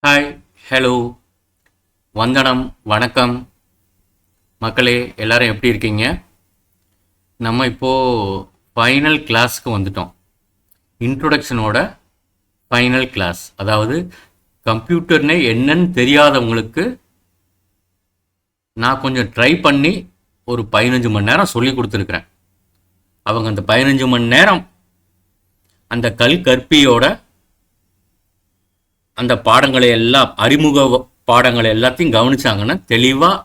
Hi, hello, வந்தனம், வணக்கம் மக்களே, எல்லாரும் எப்படி இருக்கீங்க? நம்ம இப்போது ஃபைனல் கிளாஸ்க்கு வந்துட்டோம். இன்ட்ரொடக்ஷனோட ஃபைனல் கிளாஸ். அதாவது கம்ப்யூட்டர்னே என்னன்னு தெரியாதவங்களுக்கு நான் கொஞ்சம் ட்ரை பண்ணி ஒரு 15 மணி நேரம் சொல்லி கொடுத்துருக்குறேன். அவங்க அந்த 15 மணி நேரம் அந்த கற்பியோட அந்த பாடங்களை எல்லாம் அறிமுக பாடங்களை எல்லாத்தையும் கவனிச்சாங்கன்னா தெளிவாக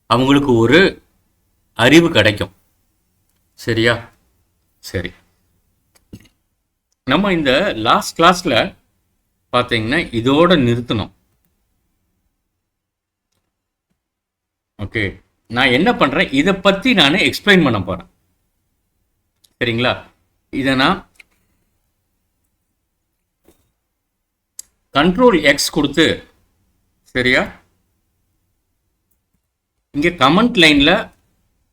அவங்களுக்கு ஒரு அறிவு கிடைக்கும். சரியா? சரி, நம்ம இந்த லாஸ்ட் கிளாஸில் பார்த்தீங்கன்னா இதோட நிறுத்தணும். ஓகே, நான் என்ன பண்ணுறேன், இதை பற்றி நான் எக்ஸ்பிளைன் பண்ண போகிறேன். சரிங்களா? இதை நான் கண்ட்ரோல் எக்ஸ் கொடுத்து, சரியா, இங்கே கமெண்ட் லைனில்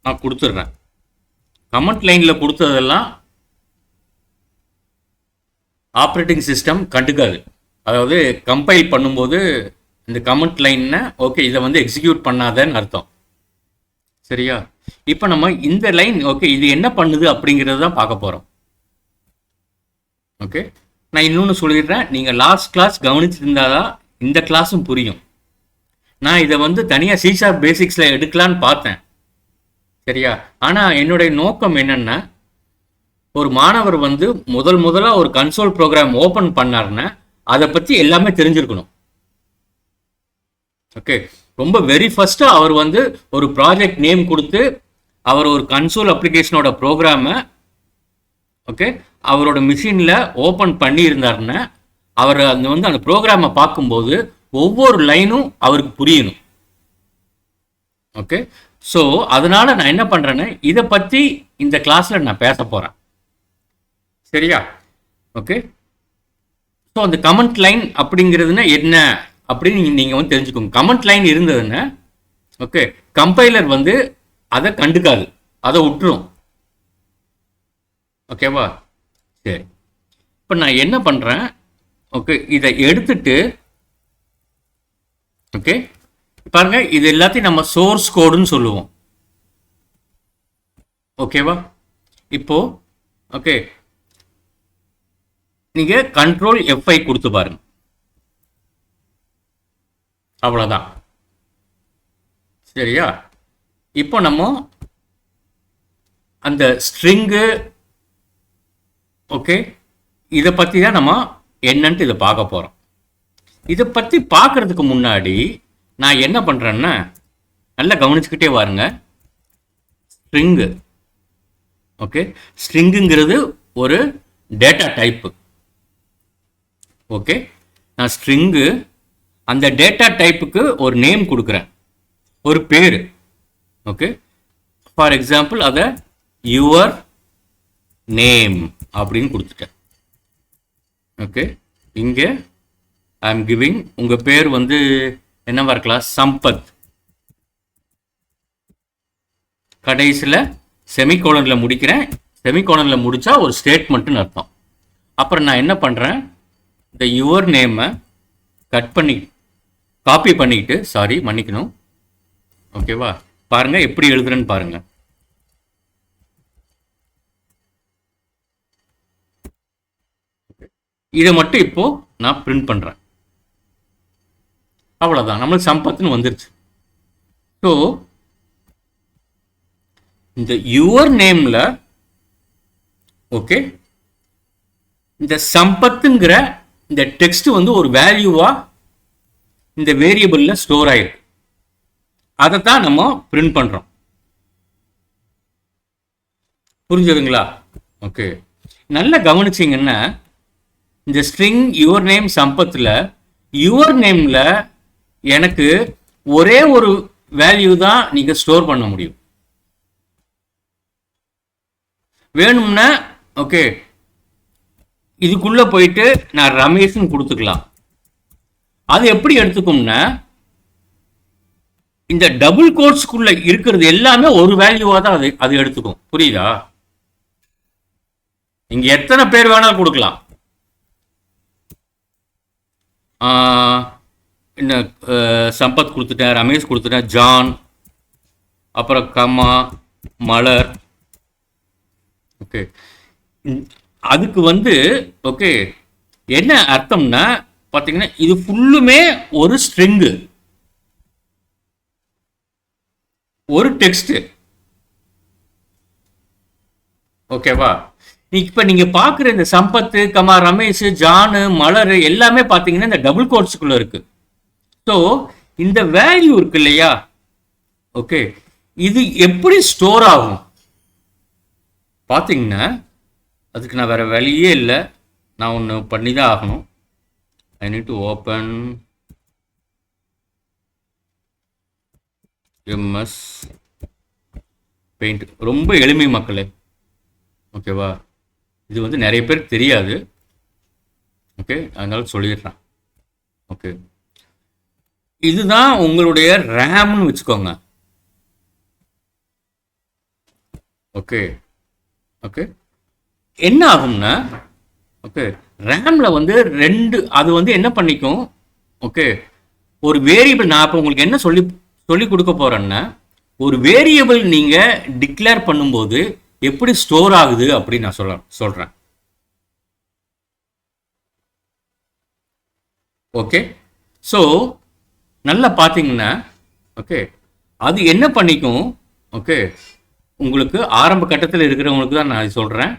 நான் கொடுத்துட்றேன். கமெண்ட் லைனில் கொடுத்ததெல்லாம் ஆப்ரேட்டிங் சிஸ்டம் கண்டுக்காது. அதாவது கம்பைல் பண்ணும்போது இந்த கமெண்ட் லைன்னா ஓகே இதை வந்து எக்ஸிக்யூட் பண்ணாதன்னு அர்த்தம். சரியா? இப்போ நம்ம இந்த லைன் ஓகே இது என்ன பண்ணுது அப்படிங்கிறது தான் பார்க்க போகிறோம். ஓகே, நான் இன்னொன்று சொல்லிடுறேன். நீங்கள் லாஸ்ட் கிளாஸ் கவனிச்சிருந்தாதான் இந்த கிளாஸும் புரியும். நான் இதை வந்து தனியாக C# பேசிக்ஸில் எடுக்கலான்னு பார்த்தேன். சரியா? ஆனால் என்னுடைய நோக்கம் என்னென்னா, ஒரு மாணவர் வந்து முதலாக ஒரு கன்சோல் ப்ரோக்ராம் ஓப்பன் பண்ணாருன்னா அதை பற்றி எல்லாமே தெரிஞ்சிருக்கணும். ஓகே, ரொம்ப வெரி ஃபஸ்ட்டாக அவர் வந்து ஒரு ப்ராஜெக்ட் நேம் கொடுத்து அவர் ஒரு கன்சோல் அப்ளிகேஷனோட ப்ரோக்ராமை ஓகே அவரோட மிஷினில் ஓப்பன் பண்ணியிருந்தாருன்னா அவர் அந்த ப்ரோக்ராமை பார்க்கும்போது ஒவ்வொரு லைனும் அவருக்கு புரியணும். ஓகே, ஸோ அதனால் நான் என்ன பண்ணுறேன்னு இதை பற்றி இந்த கிளாஸில் நான் பேச போகிறேன். சரியா? ஓகே, ஸோ அந்த கமெண்ட் லைன் அப்படிங்கிறதுனா என்ன அப்படின்னு நீங்கள் வந்து தெரிஞ்சுக்கோங்க. கமெண்ட் லைன் இருந்ததுன்னா ஓகே கம்பைலர் வந்து அதை கண்டுக்காது, அதை விட்டுரும். ஓகேவா? சரி, இப்போ நான் என்ன பண்ணுறேன், ஓகே இதை எடுத்துட்டு ஓகே பாருங்க, இது எல்லாத்தையும் நம்ம சோர்ஸ் கோடுன்னு சொல்லுவோம். ஓகேவா? இப்போ ஓகே நீங்கள் கண்ட்ரோல் F5 கொடுத்து பாருங்க. அவ்வளோதான். சரியா? இப்போ நம்ம அந்த ஸ்ட்ரிங்கு ஓகே இதை பற்றி தான் நம்ம என்னன்ட்டு இதை பார்க்க போகிறோம். இதை பற்றி பார்க்குறதுக்கு முன்னாடி நான் என்ன பண்ணுறேன்னா, நல்லா கவனிச்சுக்கிட்டே வாருங்க. ஸ்ட்ரிங்கு ஓகே ஸ்ட்ரிங்குங்கிறது ஒரு டேட்டா டைப்பு. ஓகே, நான் ஸ்ட்ரிங்கு அந்த டேட்டா டைப்புக்கு ஒரு நேம் கொடுக்குறேன், ஒரு பேர். ஓகே, ஃபார் எக்ஸாம்பிள் அதை யுவர் நேம் அப்படின்னு கொடுத்துட்டேன். ஓகே, இங்கே ஐ எம் கிவிங் உங்கள் பேர் வந்து என்னவா இருக்கலாம், சம்பத். கடைசியில் செமிகோலனில் முடிக்கிறேன். செமிகோலனில் முடித்தா ஒரு ஸ்டேட்மெண்ட்டுன்னு அர்த்தம். அப்புறம் நான் என்ன பண்ணுறேன், இந்த யுவர் நேமை காப்பி பண்ணிக்கிட்டு, சாரி மன்னிக்கணும். ஓகேவா? பாருங்கள் எப்படி எழுதுறேன்னு பாருங்கள். இதை மட்டும் இப்போ நான் பிரிண்ட் பண்ணுறேன். அவ்வளோதான், நம்மளுக்கு சம்பத்துன்னு வந்துருச்சு. ஸோ இந்த யுவர் நேமில் ஓகே இந்த சம்பத்துங்கிற இந்த டெக்ஸ்ட் வந்து ஒரு வேல்யூவாக இந்த வேரியபிளில் ஸ்டோர் ஆயிருக்கு. அதை தான் நம்ம பிரிண்ட் பண்ணுறோம். புரிஞ்சுதுங்களா? ஓகே, நல்லா கவனிச்சிங்கன்னா இந்த ஸ்ட்ரிங் யுவர் நேம் சம்பத்தில் யுவர் நேமில் எனக்கு ஒரே ஒரு வேல்யூ தான் நீங்கள் ஸ்டோர் பண்ண முடியும். வேணும்னா ஓகே இதுக்குள்ளே போயிட்டு நான் ரமேஷ்னு கொடுத்துக்கலாம். அது எப்படி எடுத்துக்கும்னா இந்த டபுள் கோட்ஸ்க்குள்ள இருக்கிறது எல்லாமே ஒரு வேல்யூவாக தான் அது எடுத்துக்கும். புரியுதா? இங்க எத்தனை பேர் வேணாலும் கொடுக்கலாம். இந்த சம்பத் கொடுத்துட்டேன், ரமேஷ் கொடுத்துட்டேன், ஜான், அப்புறம் கமா, மலர். ஓகே, அதுக்கு வந்து ஓகே என்ன அர்த்தம்னா பார்த்தீங்கன்னா இது ஃபுல்லுமே ஒரு ஸ்ட்ரிங்கு, ஒரு டெக்ஸ்ட். ஓகேவா? இப்போ நீங்க பார்க்குற இந்த சம்பத்து, கமா, ரமேஷ், ஜானு, மலர் எல்லாமே பார்த்தீங்கன்னா இந்த டபுள் கோட்ஸுக்குள்ள இருக்கு. ஸோ இந்த வேல்யூ இருக்கு இல்லையா? ஓகே, இது எப்படி ஸ்டோர் ஆகும் பார்த்தீங்கன்னா அதுக்கு நான் வேற வழியே இல்லை, நான் ஒன்று பண்ணி தான் ஆகணும். I need to open MS paint. ரொம்ப எளிமை மக்களே. ஓகேவா? இது வந்து நிறைய பேர் தெரியாது. ஓகே, அதனால சொல்லிடுறேன். ஓகே, இதுதான் உங்களுடைய ரேம்னு வச்சுக்கோங்க. ஓகே ஓகே, என்ன ஆகும்னா ஓகே ரேம்ல வந்து அது வந்து என்ன பண்ணிக்கும்? ஓகே, ஒரு வேரியபிள் நான் இப்போ உங்களுக்கு என்ன சொல்லி கொடுக்க போறேன்னா, ஒரு வேரியபிள் நீங்க டிக்ளேர் பண்ணும்போது எப்படி ஸ்டோர் ஆகுது அப்படின்னு நான் சொல்றேன். ஓகே, ஸோ நல்லா பார்த்தீங்கன்னா ஓகே அது என்ன பண்ணிக்கும்? ஓகே, உங்களுக்கு ஆரம்ப கட்டத்தில் இருக்கிறவங்களுக்கு தான் நான் சொல்கிறேன்.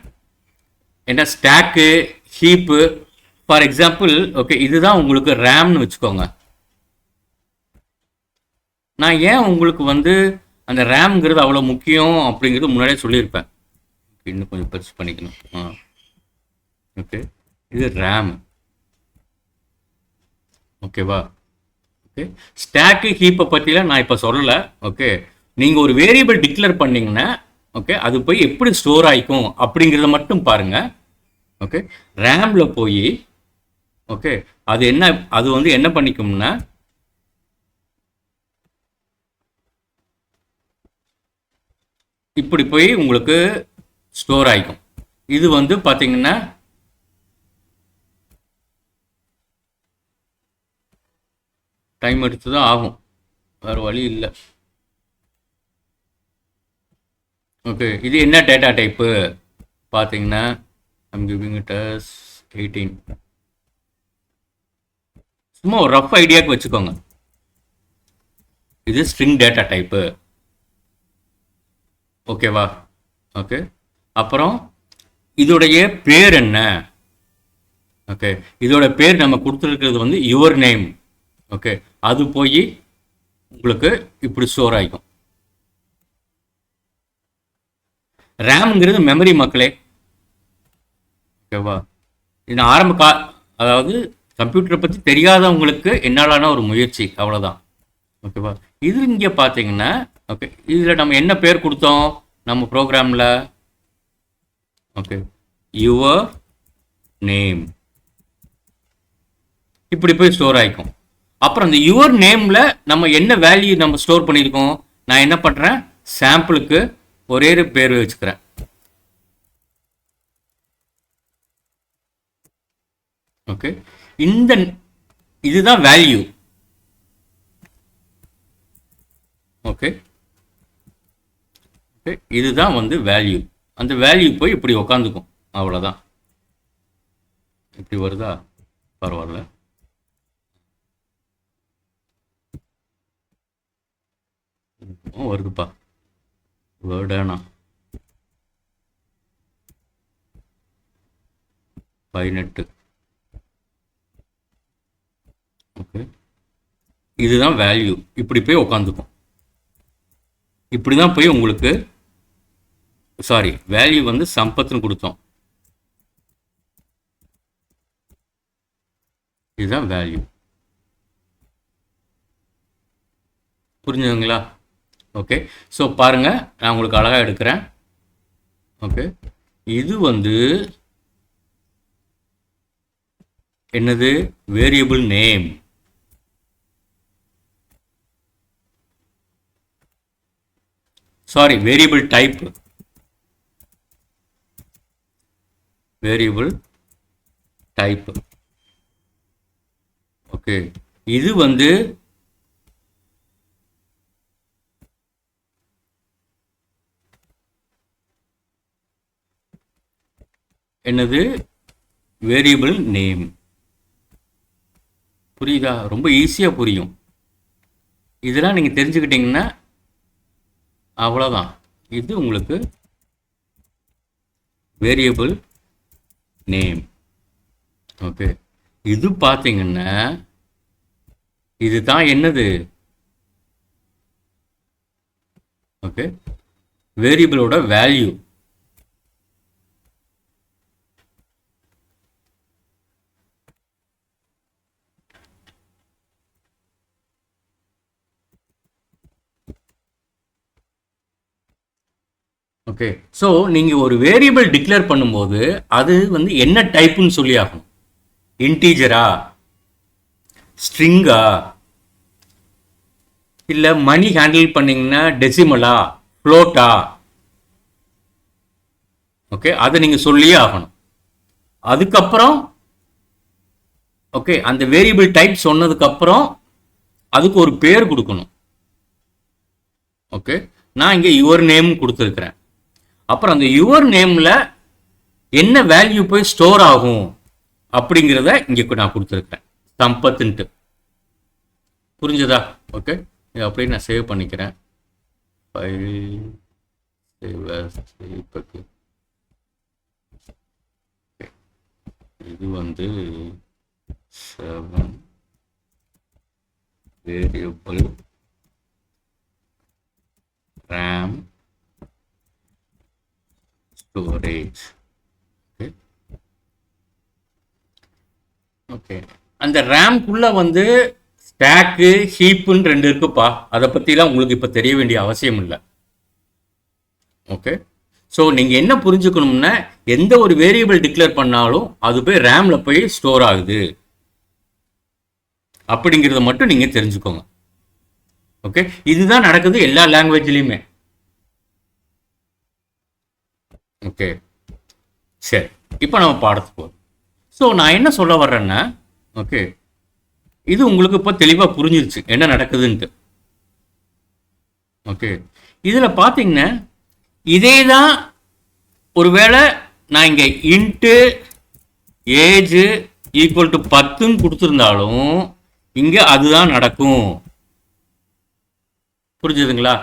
ஏன்னா ஸ்டாக்கு, ஹீப்பு, ஃபார் எக்ஸாம்பிள் ஓகே இதுதான் உங்களுக்கு ரேம்னு வச்சுக்கோங்க. நான் ஏன் உங்களுக்கு வந்து அந்த ரேம்ங்கிறது அவ்வளோ முக்கியம் அப்படிங்கிறது முன்னாடியே சொல்லியிருப்பேன். இன்னும் கொஞ்சம் பெருசு பண்ணிக்கணும். ஓகே, இது ரேம். ஓகேவா? ஓகே, ஸ்டாக்கு, ஹீப்பை பற்றிலாம் நான் இப்போ சொல்லலை. ஓகே, நீங்கள் ஒரு வேரியபிள் டிக்ளேர் பண்ணீங்கன்னா ஓகே அது போய் எப்படி ஸ்டோர் ஆகிக்கும் அப்படிங்கிறத மட்டும் பாருங்க. ஓகே, ரேம்ல போய் ஓகே அது வந்து என்ன பண்ணிக்கும்னா இப்படி போய் உங்களுக்கு ஸ்டோர் ஆகிக்கும். இது வந்து பார்த்தீங்கன்னா டைம் எடுத்து தான் ஆகும், வேறு வழி இல்லை. ஓகே, இது என்ன டேட்டா டைப்பு பார்த்தீங்கன்னா ஐம் கிவிங் இட் as 18. சும்மா ஒரு ரஃப் ஐடியாவுக்கு வச்சுக்கோங்க. இது ஸ்ட்ரிங் டேட்டா டைப்பு. ஓகேவா? ஓகே, அப்புறம் இதோடைய பேர் என்ன? ஓகே, இதோட பேர் நம்ம கொடுத்துருக்கிறது வந்து யுவர் நேம். ஓகே, அது போய் உங்களுக்கு இப்படி ஸ்டோர் ஆகிக்கும். ரேம்ங்கிறது மெமரி மக்களே. ஓகேவா? இது அதாவது கம்ப்யூட்டரை பற்றி தெரியாதவங்களுக்கு என்னாலான ஒரு முயற்சி, அவ்வளோதான். ஓகேவா? இது இங்கே பார்த்தீங்கன்னா ஓகே இதில் நம்ம என்ன பேர் கொடுத்தோம் நம்ம ப்ரோக்ராமில்? Okay, your name. இப்படி போய் ஸ்டோர் ஆகிக்கும். அப்புறம் இந்த யுவர் நேமில் நம்ம என்ன வேல்யூ நம்ம ஸ்டோர் பண்ணியிருக்கோம்? நான் என்ன பண்ணுறேன், சாம்பிளுக்கு ஒரே ஒரு பேர் வச்சுக்கிறேன். ஓகே, இதுதான் வேல்யூ. ஓகே ஓகே, இதுதான் வந்து வேல்யூ. அந்த வேல்யூ போய் இப்படி உக்காந்துக்கும், அவ்வளோதான். இப்படி வருதா? பரவாயில்ல. வருதுப்பா, வேர்டானா 18. ஓகே, இதுதான் வேல்யூ. இப்படி போய் உக்காந்துக்கும். இப்படி தான் போய் உங்களுக்கு சாரி வேல்யூ வந்து சம்பத்துன்னு கொடுத்தோம். இதுதான் வேல்யூ. புரிஞ்சுதுங்களா? ஓகே, ஸோ பாருங்க, நான் உங்களுக்கு அழகாக எடுக்கிறேன். ஓகே, இது வந்து என்னது? Variable name. Sorry, variable type. Variable type. Okay, இது வந்து என்னது, வேரியபிள் நேம். புரியுதா? ரொம்ப ஈஸியாக புரியும். இதெல்லாம் நீங்கள் தெரிஞ்சுக்கிட்டீங்கன்னா அவ்வளோதான். இது உங்களுக்கு வேரியபிள் நேம். ஓகே, இது பார்த்தீங்கன்னா இதுதான் என்னது, ஓகே, வேரியபிளோட வேல்யூ. ஓகே, ஸோ நீங்கள் ஒரு வேரியபிள் டிக்ளேர் பண்ணும்போது அது வந்து என்ன டைப்புன்னு சொல்லி ஆகணும். இன்டீஜரா, ஸ்ட்ரிங்கா, இல்லை மணி ஹேண்டில் பண்ணிங்கன்னா டெசிமலா, ஃப்ளோட்டா. ஓகே, அதை நீங்கள் சொல்லியே ஆகணும். அதுக்கப்புறம் ஓகே, அந்த வேரியபிள் டைப் சொன்னதுக்கப்புறம் அதுக்கு ஒரு பேர் கொடுக்கணும். ஓகே, நான் இங்கே யுவர் நேம் கொடுத்துருக்கிறேன். அப்புறம் அந்த யுவர் நேமில் என்ன வேல்யூ போய் ஸ்டோர் ஆகும் அப்படிங்கிறத இங்கே நான் கொடுத்துருக்கிறேன், சம்பத்துன்ட்டு. புரிஞ்சதா? ஓகே, அப்படியே நான் சேவ் பண்ணிக்கிறேன். File save. இது வந்து 7 வேரியபிள் RAM ஸ்டோரேஜ். ஓகே, அந்த ரேம்குள்ள வந்து ஸ்டாக்கு, ஹீப்புன்னு 2 இருக்குப்பா. அதை பற்றிலாம் உங்களுக்கு இப்போ தெரிய வேண்டிய அவசியம் இல்லை. ஓகே, ஸோ நீங்கள் என்ன புரிஞ்சுக்கணும்னா, எந்த ஒரு வேரியபிள் டிக்ளேர் பண்ணாலும் அது போய் ரேமில் போய் ஸ்டோர் ஆகுது அப்படிங்கிறத மட்டும் நீங்கள் தெரிஞ்சுக்கோங்க. ஓகே, இதுதான் நடக்குது எல்லா லாங்குவேஜ்லையுமே. ஓகே, சரி, இப்போ நம்ம பாடத்துக்கு போகிறோம். ஸோ நான் என்ன சொல்ல வர்றேன்னா, ஓகே, இது உங்களுக்கு இப்போ தெளிவாக புரிஞ்சிருச்சு என்ன நடக்குதுன்ட்டு. ஓகே, இதில் பார்த்தீங்கன்னா இதே தான் ஒருவேளை நான் இங்கே இன்ட்டு ஏஜ் ஈக்குவல் டு 10ன்னு கொடுத்துருந்தாலும் இங்கே அதுதான் நடக்கும். புரிஞ்சுதுங்களா?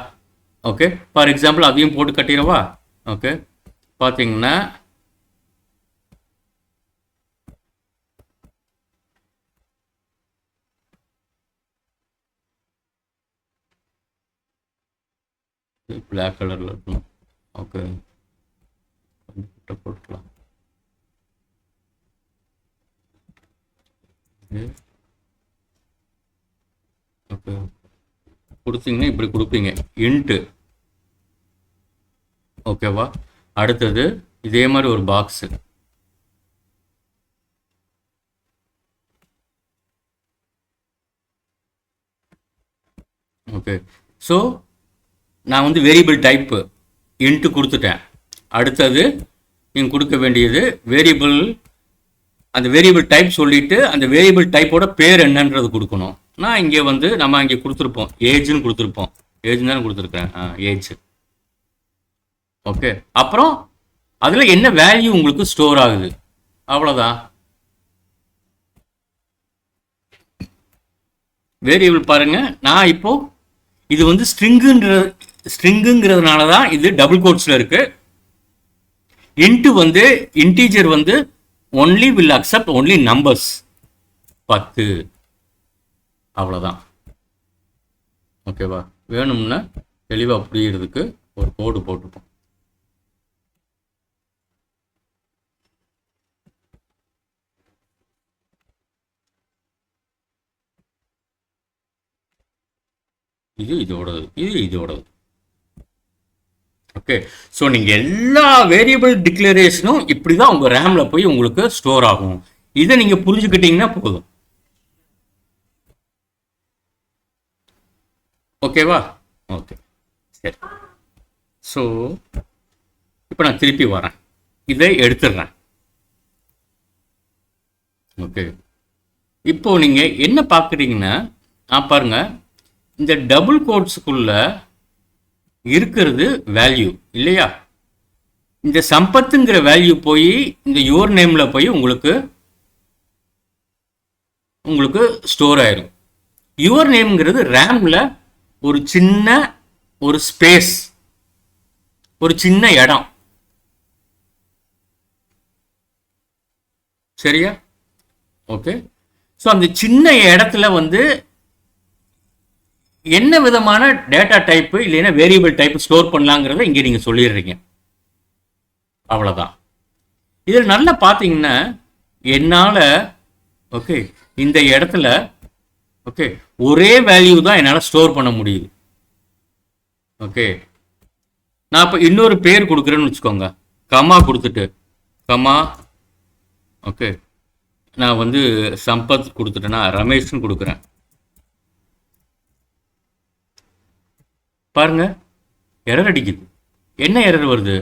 ஓகே, ஃபார் எக்ஸாம்பிள் அதையும் போட்டு கட்டிடவா? ஓகே, பார்த்தீங்கன்னா பிளாக் கலரில் இருக்கணும். ஓகே, போட்டுக்கலாம். ஓகே, கொடுத்தீங்கன்னா இப்படி கொடுப்பீங்க இன்ட்டு. ஓகேவா? அடுத்தது இதே மாதிரி ஒரு பாக்ஸு. ஓகே, ஸோ நான் வந்து வேரியபிள் டைப்பு இன்ட்டு கொடுத்துட்டேன். அடுத்தது நீங்கள் கொடுக்க வேண்டியது வேரியபிள், அந்த வேரியபிள் டைப் சொல்லிவிட்டு அந்த வேரியபிள் டைப்போட பேர் என்னன்றது கொடுக்கணும். நான் இங்கே வந்து நம்ம இங்கே கொடுத்துருப்போம் ஏஜ்னு கொடுத்துருப்போம். ஏஜ் தானே கொடுத்துருக்கேன், ஏஜ். ஓகே, அப்புறம் அதில் என்ன வேல்யூ உங்களுக்கு ஸ்டோர் ஆகுது, அவ்வளோதான். வேரியபிள் பாருங்க, நான் இப்போ இது வந்து ஸ்ட்ரிங்குங்கிறதுனால தான் இது டபுள் கோட்ஸில் இருக்கு. இன்ட்டு வந்து இன்டீஜர் வந்து only will accept only numbers 10, அவ்வளோதான். ஓகேவா? வேணும்னா தெளிவாக புரியறதுக்கு ஒரு கோடு போட்டுப்போம். இது இதோடது, இது இதோடது. ஓகே, ஸோ நீங்கள் எல்லா வேரியபிள் டிக்ளரேஷனும் இப்படி தான் உங்கள் ரேமில் போய் உங்களுக்கு ஸ்டோர் ஆகும். இதை நீங்கள் புரிஞ்சுக்கிட்டீங்கன்னா போதும். ஓகேவா? ஓகே, சரி. ஸோ இப்போ நான் திருப்பி வரேன், இதை எடுத்துடுறேன். ஓகே, இப்போ நீங்கள் என்ன பார்க்குறீங்கன்னா பாருங்க, இந்த டபுள் கோட்ஸுக்குள்ள இருக்கிறது வேல்யூ இல்லையா? இந்த சம்பத்துங்கிற வேல்யூ போய் இந்த யுவர் நேமில் போய் உங்களுக்கு ஸ்டோர் ஆயிரும். யுவர் நேம்ங்கிறது ரேமில் ஒரு சின்ன ஒரு ஸ்பேஸ், ஒரு சின்ன இடம். சரியா? ஓகே. ஸோ அந்த சின்ன இடத்துல வந்து என்ன விதமான டேட்டா டைப்பு இல்லைன்னா வேரியபிள் டைப் ஸ்டோர் பண்ணலாங்கிறத இங்கே நீங்கள் சொல்லிடுறீங்க. அவ்வளோதான். இதில் நல்லா பார்த்தீங்கன்னா என்னால் ஓகே இந்த இடத்துல ஓகே ஒரே வேல்யூ தான் என்னால் ஸ்டோர் பண்ண முடியுது. ஓகே, நான் இப்போ இன்னொரு பேர் கொடுக்குறேன்னு வச்சுக்கோங்க, கமா கொடுத்துட்டு கமா ஓகே நான் வந்து சம்பத் கொடுத்துட்டேன்னா ரமேஷ்னு கொடுக்குறேன். பாருங்க எரர் அடிக்குது. என்ன எரர் வருது?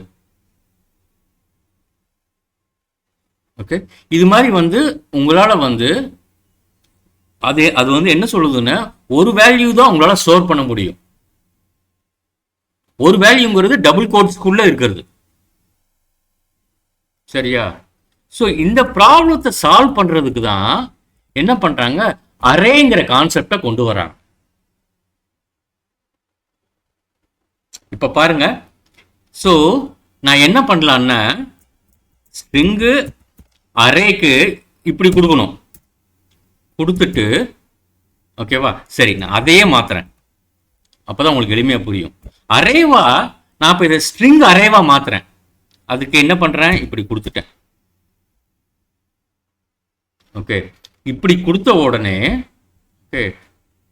ஓகே, இது மாதிரி வந்து உங்களால் வந்து அது வந்து என்ன சொல்லுதுன்னா ஒரு வேல்யூ தான் உங்களால் ஸ்டோர் பண்ண முடியும். ஒரு வேல்யூங்கிறது டபுள் கோட்ஸ்க்குள்ள இருக்கிறது. சரியா? ஸோ இந்த ப்ராப்ளத்தை சால்வ் பண்றதுக்கு தான் என்ன பண்றாங்க, அரேங்கிற கான்செப்டை கொண்டு வராங்க. இப்ப பாருங்க, ஸோ நான் என்ன பண்ணலான்னா ஸ்ட்ரிங்கு அரேக்கு இப்படி கொடுக்கணும், கொடுத்துட்டு ஓகேவா, சரி நான் அதையே மாத்துறேன், அப்பதான் உங்களுக்கு எளிமையா புரியும். அரேவா நான் இப்போ இதை ஸ்ட்ரிங் அரேவா மாத்துறேன். அதுக்கு என்ன பண்றேன், இப்படி கொடுத்துட்டேன். ஓகே, இப்படி கொடுத்த உடனே ஓகே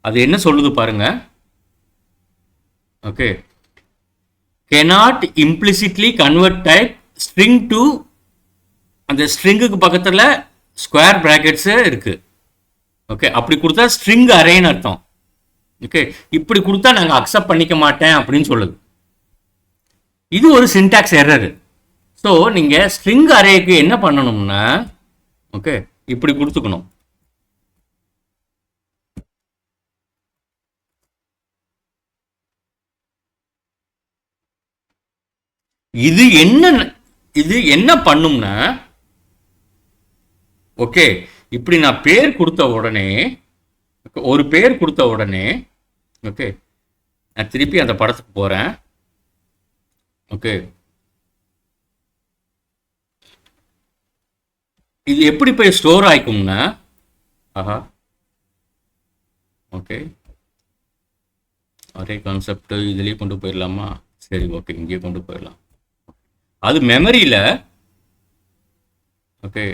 அது என்ன சொல்லுது பாருங்க. Okay, cannot implicitly convert type string to, அந்த ஸ்ட்ரிங்குக்கு பக்கத்தில் ஸ்கொயர் பிராக்கெட்ஸ் இருக்கு. ஓகே, அப்படி கொடுத்தா ஸ்ட்ரிங் அரேன்னு அர்த்தம். ஓகே, இப்படி கொடுத்தா நாங்கள் அக்செப்ட் பண்ணிக்க மாட்டேன் அப்படின்னு சொல்லுது. இது ஒரு சின்டாக்ஸ் எரர். ஸோ நீங்கள் ஸ்ட்ரிங் அரேக்கு என்ன பண்ணணும்னா ஓகே இப்படி கொடுத்துக்கணும். இது என்ன பண்ணும்னா ஓகே இப்படி நான் பேர் கொடுத்த உடனே, ஒரு பேர் கொடுத்த உடனே ஓகே நான் திருப்பி அந்த படத்துக்கு போறேன். ஓகே, இது எப்படி போய் ஸ்டோர் ஆயிக்கும்னா ஆஹா ஓகே அரே கான்செப்ட் இதுலயே கொண்டு போயிடலாமா? சரி ஓகே, இங்கேயே கொண்டு போயிடலாம். அது மெமரியில ஓகே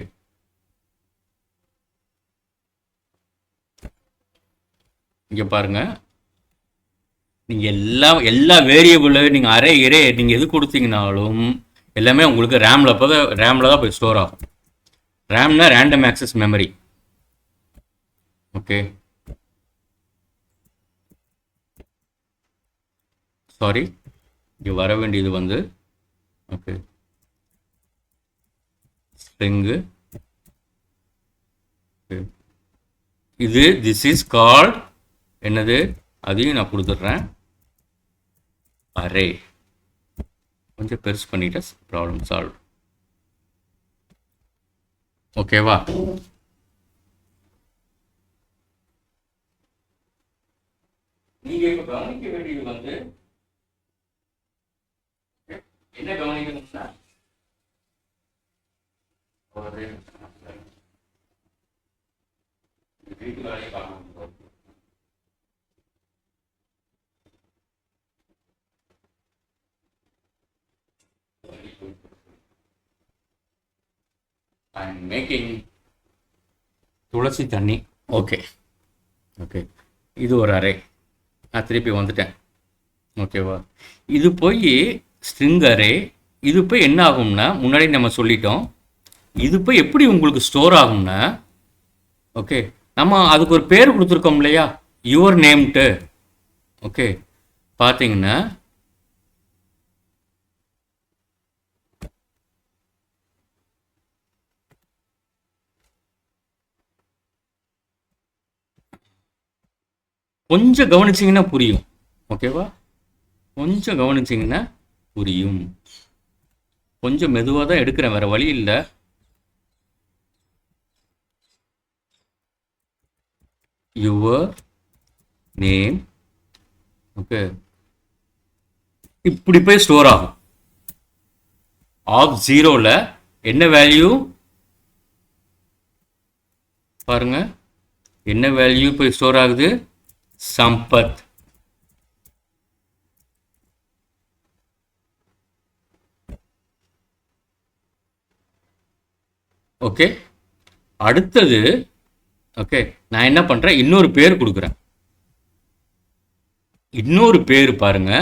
இங்க பாருங்க, நீங்க எல்லா வேரியபிள் நீங்க அரே நீங்க எது கொடுத்தீங்கனாலும் எல்லாமே உங்களுக்கு ரேம்ல தான் போய் ஸ்டோர் ஆகும். ரேம்னா random access memory. Okay, sorry, இங்க வர வேண்டியது வந்து ஓகே ஸ்ட்ரிங்கு இது திஸ் இஸ் கால்ட் என்னது, அதையும் நான் கொடுத்துட்றேன் அரே. கொஞ்சம் பெருசு பண்ணிட்டு ப்ராப்ளம் சால்வ். ஓகேவா? நீங்க இப்ப கவனிக்க வேண்டியது வந்து என்ன கவனிக்கணும்னா வீட்டு வேலையை பார்க்கணும். I'm making துளசி தண்ணி. ஓகே ஓகே, இது ஒரு அரே. நான் திருப்பி வந்துட்டேன். ஓகேவா? இது போய் ஸ்ட்ரிங் அரே. இது போய் என்ன ஆகும்னா, முன்னாடி நம்ம சொல்லிட்டோம், இது போய் எப்படி உங்களுக்கு ஸ்டோர் ஆகும்னா ஓகே நம்ம அதுக்கு ஒரு பேர் கொடுத்துருக்கோம் இல்லையா, யுவர் நேம்ட்டு. ஓகே, பார்த்தீங்கன்னா கொஞ்சம் கவனிச்சிங்கன்னா புரியும். ஓகேவா? கொஞ்சம் கவனிச்சிங்கன்னா புரியும். கொஞ்சம் மெதுவாக தான் எடுக்கிறேன், வேறு வழி இல்லை. Your name. ஓகே, இப்படி போய் ஸ்டோர் ஆகும். ஆஃப் 0ல் என்ன வேல்யூ பாருங்க, என்ன வேல்யூ போய் ஸ்டோர் ஆகுது? சம்பத். ஓகே, அடுத்தது ஓகே, நான் என்ன பண்றேன், இன்னொரு பேர் கொடுக்குறேன். இன்னொரு பேர் பாருங்க,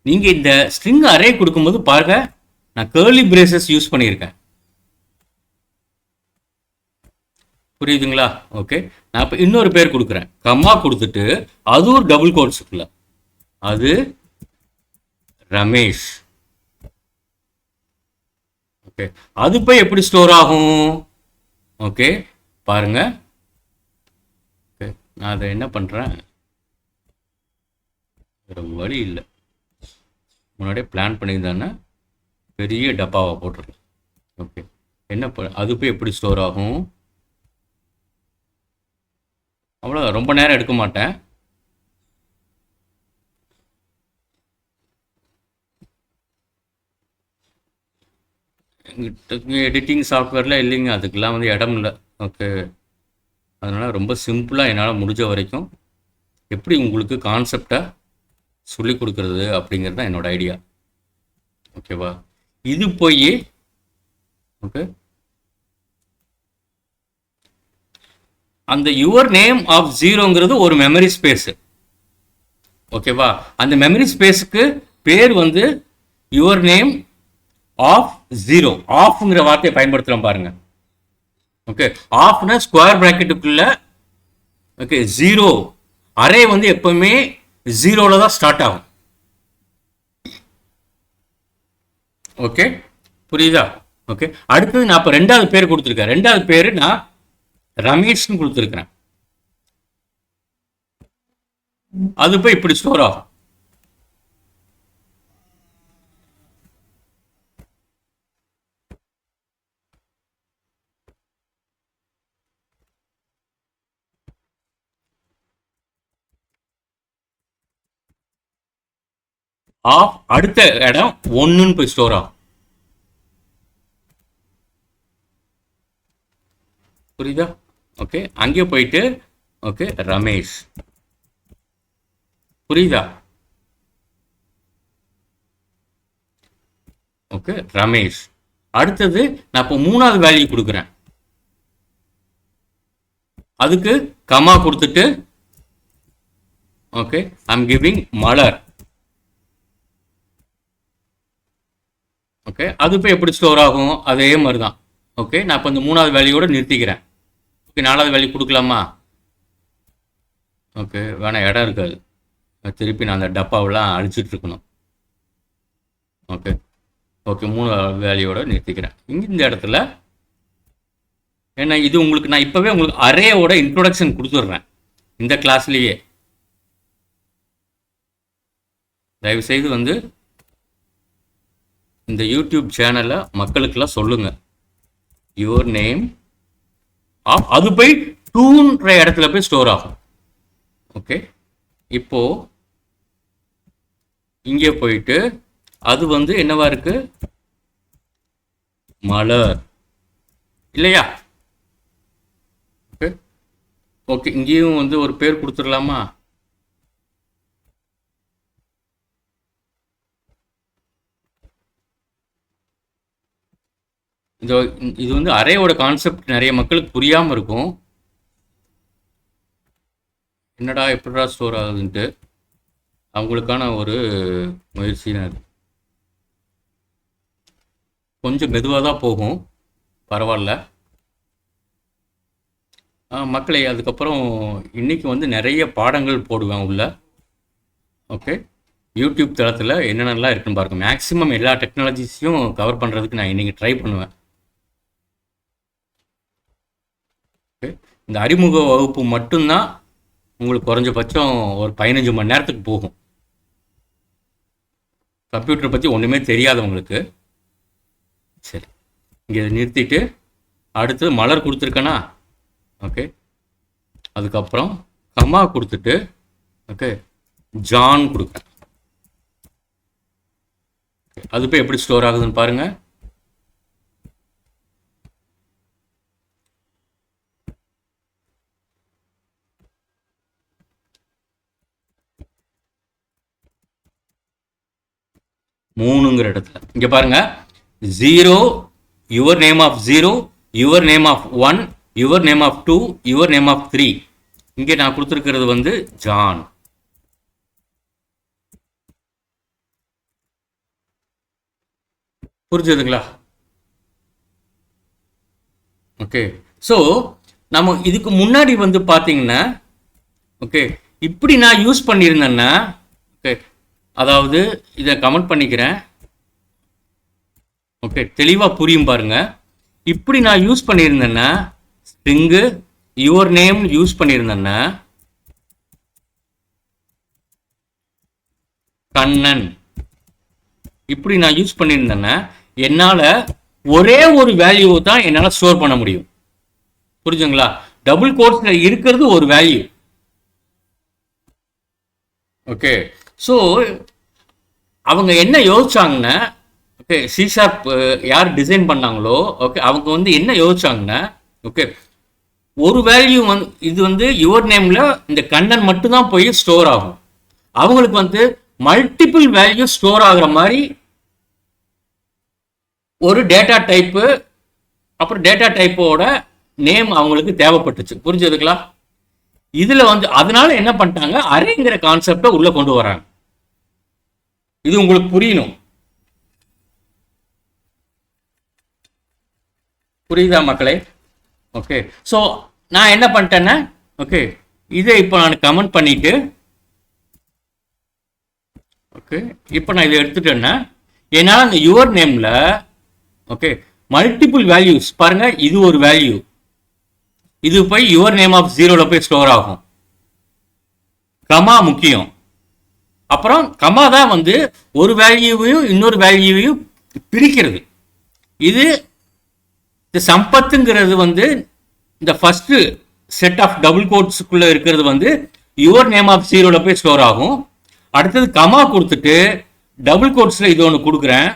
நீங்க இந்த ஸ்ட்ரிங் அரே கொடுக்கும்போது பாருங்க, நான் கர்லி பிரேசஸ் யூஸ் பண்ணியிருக்கேன். புரியுதுங்களா? ஓகே, நான் இப்போ இன்னொரு பேர் கொடுக்குறேன், கம்மா கொடுத்துட்டு அது ஒரு டபுள் கோட்ஸுக்குள்ள, அது ரமேஷ். ஓகே, அது போய் எப்படி ஸ்டோர் ஆகும்? ஓகே பாருங்க, ஓகே நான் அதை என்ன பண்ணுறேன், வேறு வழி இல்லை, முன்னாடியே பிளான் பண்ணியிருந்தானே பெரிய டப்பாவை போட்டுருக்கேன். ஓகே, என்ன அது போய் எப்படி ஸ்டோர் ஆகும்? அவ்வளோ ரொம்ப நேரம் எடுக்க மாட்டேன். எடிட்டிங் சாஃப்ட்வேரில் இல்லைங்க, அதுக்கெல்லாம் வந்து இடம் இல்லை. ஓகே, அதனால் ரொம்ப சிம்பிளாக என்னால் முடிஞ்ச வரைக்கும் எப்படி உங்களுக்கு கான்செப்டை சொல்லி கொடுக்குறது அப்படிங்கிறது தான் என்னோடய ஐடியா. ஓகேவா? இது போய் ஓகே, அந்த யுவர் நேம் ஆஃப் 0ங்கிறது ஒரு மெமரி ஸ்பேஸு. ஓகேவா? அந்த மெமரி ஸ்பேஸுக்கு பேர் வந்து யுவர் நேம் ஆஃப் 0. ஆஃப்ங்கிற வார்த்தையை பயன்படுத்துகிறோம் பாருங்க. ஓகே, ஆஃப்னா ஸ்கொயர் பிராக்கெட்டுக்குள்ள. ஓகே, 0 அரே வந்து எப்பவுமே 0ல் தான் ஸ்டார்ட் ஆகும். ஓகே, புரியுதா? ஓகே, அடுத்தது நான் இப்போ ரெண்டாவது பேர் கொடுத்துருக்கேன். ரெண்டாவது பேர் நான் ரமேஷ்னு கொடுத்துருக்கிறேன். அது போய் இப்படி ஸ்டோர் ஆகும். ஆஃப் அடுத்த இடம் 1ன்னு போய் ஸ்டோர் ஆகும். புரியுதா? ஓகே, அங்கே போயிட்டு ஓகே ரமேஷ். புரியுதா? ஓகே ரமேஷ். அடுத்தது நான் இப்போ 3வது வேல்யூ கொடுக்குறேன், அதுக்கு கமா கொடுத்துட்டு okay I'm giving Malar. Okay, அது இப்போ எப்படி ஸ்டோர் ஆகும்? அதே மாதிரி தான். ஓகே, நான் இப்போ இந்த 3வது வேல்யூவோட நிறுத்திக்கிறேன். ஓகே, 4வது வேல்யூ கொடுக்கலாமா? ஓகே, வேணாம், இடம் இருக்காது, திருப்பி நான் அந்த டப்பாவெல்லாம் அழிச்சிட்டு இருக்கணும். ஓகே ஓகே, 3வது வேல்யூவோட நிறுத்திக்கிறேன். இங்கே இந்த இடத்துல ஏன்னா இது உங்களுக்கு நான் இப்போவே உங்களுக்கு அரேயோட இன்ட்ரோடக்ஷன் கொடுத்துட்றேன் இந்த கிளாஸ்லேயே. தயவுசெய்து வந்து இந்த யூடியூப் சேனலை மக்களுக்கெல்லாம் சொல்லுங்கள். யுவர் நேம் ஆஃப் அது போய் 2ன்ற இடத்துல போய் ஸ்டோர் ஆகும். ஓகே, இப்போ இங்கே போயிட்டு அது வந்து என்னவா இருக்கு? மலர் இல்லையா? ஓகே ஓகே, இங்கேயும் வந்து ஒரு பேர் கொடுத்துடலாமா? இது வந்து அரேயோட கான்செப்ட் நிறைய மக்களுக்கு புரியாமல் இருக்கும். என்னடா எப்படிடா ஸ்டோர் ஆகுதுன்ட்டு அவங்களுக்கான ஒரு முயற்சி தான். கொஞ்சம் மெதுவாக தான் போகும், பரவாயில்ல மக்களை. அதுக்கப்புறம் இன்றைக்கி வந்து நிறைய பாடங்கள் போடுவேன் உள்ள. ஓகே, யூடியூப் தளத்தில் என்னென்னலாம் இருக்குன்னு பாருங்க. மேக்ஸிமம் எல்லா டெக்னாலஜிஸையும் கவர் பண்ணுறதுக்கு நான் இன்றைக்கி ட்ரை பண்ணுவேன். ஓகே, இந்த அறிமுக வகுப்பு மட்டும்தான் உங்களுக்கு குறைஞ்சபட்சம் ஒரு 15 மணி நேரத்துக்கு போகும். கம்ப்யூட்டரை பற்றி ஒன்றுமே தெரியாதவங்களுக்கு. சரி, இங்கே நிறுத்திட்டு அடுத்து மலர் கொடுத்துருக்கேனா, ஓகே, அதுக்கப்புறம் கம்மா கொடுத்துட்டு, ஓகே, ஜான் கொடுக்குறேன். அது போய் எப்படி ஸ்டோர் ஆகுதுன்னு பாருங்க. மூணுங்கிற இடத்துல இங்க பாருங்க, 0, your name of 0, your name of 1, your name of 2, your name of 3. இங்கே நான் கொடுத்துருக்கிறது வந்து ஜான். புரிஞ்சதுங்களா? ஓகே, ஸோ நம்ம இதுக்கு முன்னாடி வந்து பார்த்தீங்கன்னா, ஓகே, இப்படி நான் யூஸ் பண்ணியிருந்தேன்னா, ஓகே, அதாவது இதை கமெண்ட் பண்ணிக்கிறேன். ஓகே, தெளிவாக புரியும் பாருங்க. இப்படி நான் யூஸ் பண்ணியிருந்தேன்னா, ஸ்ட்ரிங்கு யுவர் நேம் யூஸ் பண்ணியிருந்தேன்னா, கண்ணன் இப்படி நான் யூஸ் பண்ணியிருந்தேன்னா, என்னால் ஒரே ஒரு வேல்யூ தான் என்னால் ஸ்டோர் பண்ண முடியும். புரிஞ்சுங்களா? டபுள் கோட்ஸ்ல இருக்கிறது ஒரு வேல்யூ. ஓகே, ஸோ அவங்க என்ன யோசிச்சாங்கன்னா, ஓகே, சி ஷார்ப் யார் டிசைன் பண்ணாங்களோ, ஓகே, அவங்க வந்து என்ன யோசிச்சாங்கன்னா, ஓகே, ஒரு வேல்யூ வந்து இது வந்து யுவர் நேம்ல இந்த கண்ணன் மட்டும்தான் போய் ஸ்டோர் ஆகும். அவங்களுக்கு வந்து மல்டிபிள் வேல்யூ ஸ்டோர் ஆகுற மாதிரி ஒரு டேட்டா டைப்பு, அப்புறம் டேட்டா டைப்போட நேம் அவங்களுக்கு தேவைப்பட்டுச்சு. புரிஞ்சதுங்களா? இதுல வந்து அதனால என்ன பண்ணிட்டாங்க, அரேங்கிற கான்செப்டை உள்ள கொண்டு வராங்க. இது உங்களுக்கு புரியணும். புரியுதா மக்களே? ஓகே, ஸோ நான் என்ன பண்ணிட்டேன்னா, ஓகே, இதை இப்போ நான் கமெண்ட் பண்ணிட்டு, ஓகே, இப்போ நான் இதை எடுத்துட்டேன்னா என்னால் அந்த யுவர் நேம்ல, ஓகே, மல்டிபிள் வேல்யூஸ் பாருங்க, இது ஒரு வேல்யூ, இது போய் யுவர் நேம் ஆஃப் 0ல போய் ஸ்டோர் ஆகும். கமா முக்கியம். அப்புறம் கமா தான் வந்து ஒரு வேல்யூவையும் இன்னொரு வேல்யூவையும் பிரிக்கிறது. இது சம்பத்துங்கிறது வந்து இந்த ஃபர்ஸ்ட் செட் ஆஃப் டபுள் கோட்ஸுக்குள்ள இருக்கிறது வந்து யுவர் நேம் ஆஃப் 0ல போய் ஸ்டோர் ஆகும். அடுத்தது கமா கொடுத்துட்டு டபுள் கோட்ஸ்ல இது ஒன்று கொடுக்குறேன்,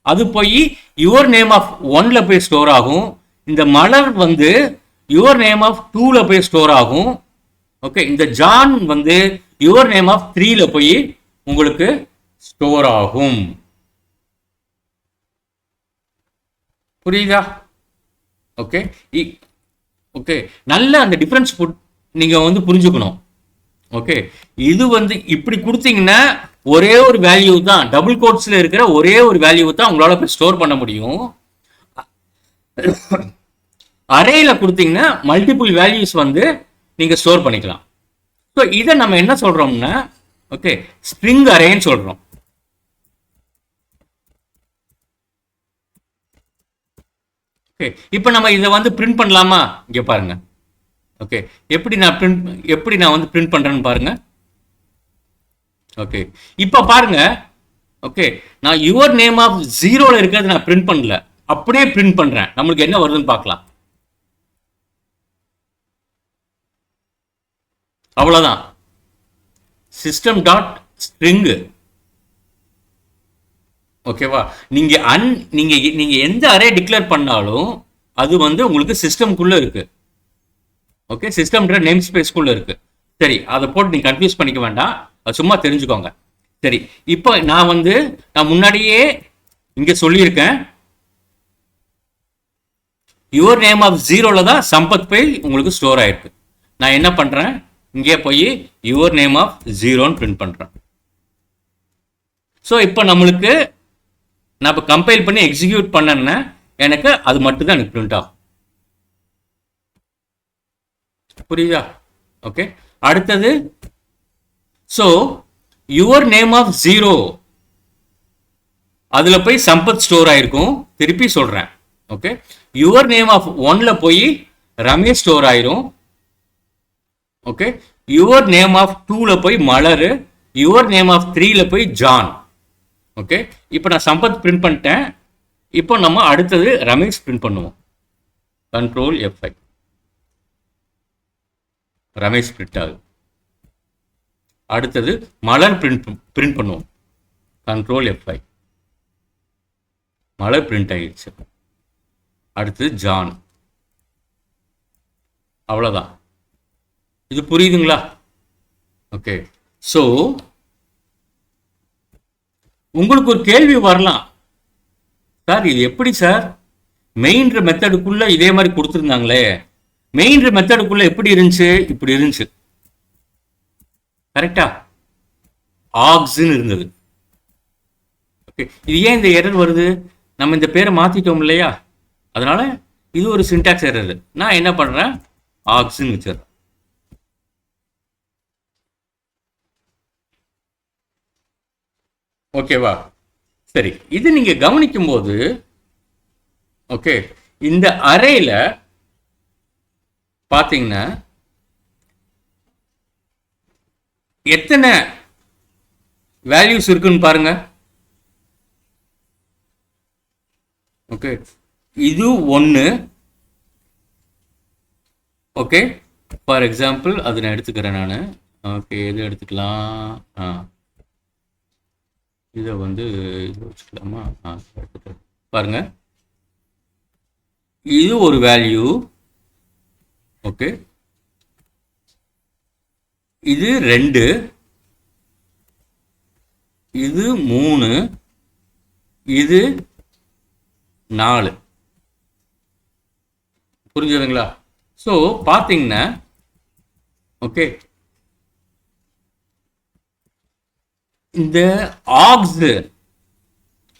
அது போய் யுவர் நேம் ஆஃப் 1ல போய் ஸ்டோர் ஆகும். இந்த மலர் வந்து யுவர் நேம் ஆஃப் 2ல போய் ஸ்டோர் ஆகும். ஓகே, இந்த ஜான் வந்து யுவர் நேம் ஆஃப் 3ல போய் உங்களுக்கு ஸ்டோர் ஆகும். புரியுதா? ஓகே, ஓகே, நல்ல அந்த டிஃபரன்ஸ் நீங்க வந்து புரிஞ்சுக்கணும். ஓகே, இது வந்து இப்படி கொடுத்தீங்கன்னா ஒரே ஒரு வேல்யூ தான், டபுள் கோட்ஸ்ல இருக்கிற ஒரே ஒரு வேல்யூ தான் உங்களால போய் ஸ்டோர் பண்ண முடியும். அரேல கொடுத்தீங்கன்னா மல்டிபிள் வேல்யூஸ் வந்து நீங்க ஸ்டோர் பண்ணிக்கலாம். ஸோ இதை நம்ம என்ன சொல்றோம்னா, ஓகே, ஸ்ட்ரிங் அரேன்னு சொல்றோம். ஓகே, இப்போ நம்ம இதை வந்து பிரிண்ட் பண்ணலாமா? இங்க பாருங்க. ஓகே, எப்படி நான் வந்து பிரிண்ட் பண்றேன்னு பாருங்க. ஓகே, இப்போ பாருங்க. ஓகே, நான் யுவர் நேம் ஆஃப் 0ல இருக்கிறது நான் பிரிண்ட் பண்ணல, அப்படியே பிரிண்ட் பண்றேன். நம்மளுக்கு என்ன வருதுன்னு பார்க்கலாம். அவ்வளவுதான். System dot string. ஓகேவா? நீங்க எந்த அரே டிக்ளேர் பண்ணாலும் அது வந்து உங்களுக்கு சிஸ்டம்குள்ள இருக்கு. ஓகே, சிஸ்டம் நேம் ஸ்பேஸ்க்குள்ள இருக்கு. சரி, அதை போட்டு நீங்க கன்ஃபியூஸ் பண்ணிக்க வேண்டாம், அது சும்மா தெரிஞ்சுக்கோங்க. சரி, இப்போ நான் முன்னாடியே இங்க சொல்லியிருக்கேன், யுவர் நேம் ஆஃப் 0ல தான் சம்பத் போய் உங்களுக்கு ஸ்டோர் ஆயிருக்கு. நான் என்ன பண்றேன், இங்கே போய் யுவர் நேம் ஆஃப் 0ன்னு பிரிண்ட் பண்றேன். ஸோ இப்போ நம்மளுக்கு நான் இப்போ கம்பைல் பண்ணி எக்ஸிக்யூட் பண்ணேன்னா எனக்கு அது மட்டும் தான் எனக்கு பிரிண்ட் ஆகும். புரியுதா? ஓகே, அடுத்தது, ஸோ யுவர் நேம் ஆஃப் 0 அதுல போய் சம்பத் ஸ்டோர் ஆயிருக்கும். திருப்பி சொல்றேன். ஓகே, யுவர் நேம் ஆஃப் 1ல போய் ரமேஷ் ஸ்டோர் ஆயிரும். ஓகே, யுவர் நேம் ஆஃப் 2ல போய் மலர், யுவர் நேம் ஆஃப் 3ல போய் ஜான். ஓகே, இப்போ நான் சம்பத் பிரிண்ட் பண்ணிட்டேன். இப்போ நம்ம அடுத்தது ரமேஷ் பிரிண்ட் பண்ணுவோம். Control F5. ரமேஷ் பிரிண்ட் ஆகுது. அடுத்தது மலர் பிரிண்ட் பண்ணுவோம். Control F5. மலர் பிரிண்ட் ஆகிடுச்சு. அடுத்தது ஜான். அவ்வளோதான். இது புரியுதுங்களா? ஓகே, ஸோ உங்களுக்கு ஒரு கேள்வி வரலாம், சார் இது எப்படி சார் மெயின்ற மெத்தடுக்குள்ள இதே மாதிரி கொடுத்துருந்தாங்களே, மெயின்ற மெத்தடுக்குள்ள எப்படி இருந்துச்சு? இப்படி இருந்துச்சு, கரெக்டா? ஆக்ஸ்ன்னு இருந்தது. ஓகே, இது ஏன் இந்த எரர் வருது? நம்ம இந்த பேரை மாத்திட்டோம் இல்லையா, அதனால இது ஒரு சின்டாக்ஸ் எரர். நான் என்ன பண்றேன், ஆக்ஸ்ன்னு வச்சிடறேன். ஓகேவா? சரி, இது நீங்க கவனிக்கும் போது ஓகே, இந்த அரேல பாத்தீங்கன்னா எத்தனை வேல்யூஸ் இருக்குன்னு பாருங்க. ஓகே, இது 1. ஓகே, ஃபார் எக்ஸாம்பிள் அது நான் எடுத்துக்கிறேன் நான். ஓகே, எது எடுத்துக்கலாம்? இதை வந்து இது வச்சுக்கலாமா? பாருங்க, இது ஒரு வேல்யூ. ஓகே, இது 2, இது 3, இது 4. புரிஞ்சதுங்களா? ஸோ பார்த்தீங்கன்னா ஓகே, இந்த ஆக்ஸ்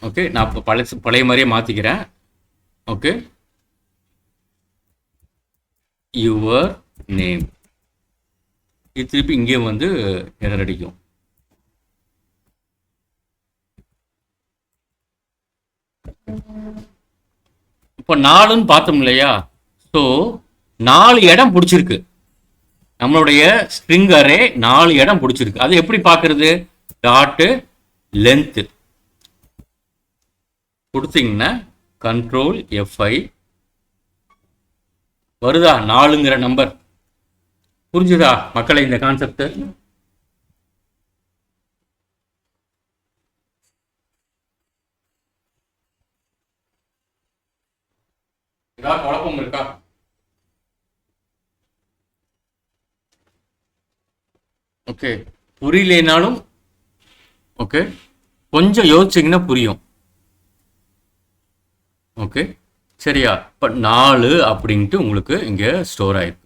ஓகே, நான் இப்போ பழைய மாதிரியே மாற்றிக்கிறேன். ஓகே, யுவர் நேம், இது திருப்பி இங்கே வந்து எரர் அடிக்கும். இப்போ 4ன்னு பார்த்தோம் இல்லையா? ஸோ 4 இடம் பிடிச்சிருக்கு. நம்மளுடைய ஸ்ட்ரிங் அரே 4 இடம் பிடிச்சிருக்கு. அது எப்படி பார்க்கறது? டாட்டு லென்த் கொடுத்தீங்கன்னா கண்ட்ரோல் F5 வருதா 4ங்கிற நம்பர். புரிஞ்சுதா மக்களை இந்த கான்செப்ட்? ஏதாவது குழப்பம் இருக்கா? ஓகே, புரியலனாலும் ஓகே கொஞ்சம் யோசிச்சிங்கன்னா புரியும். ஓகே, சரியா? இப்போ 4 அப்படின்ட்டு உங்களுக்கு இங்கே ஸ்டோர் ஆயிருக்கு.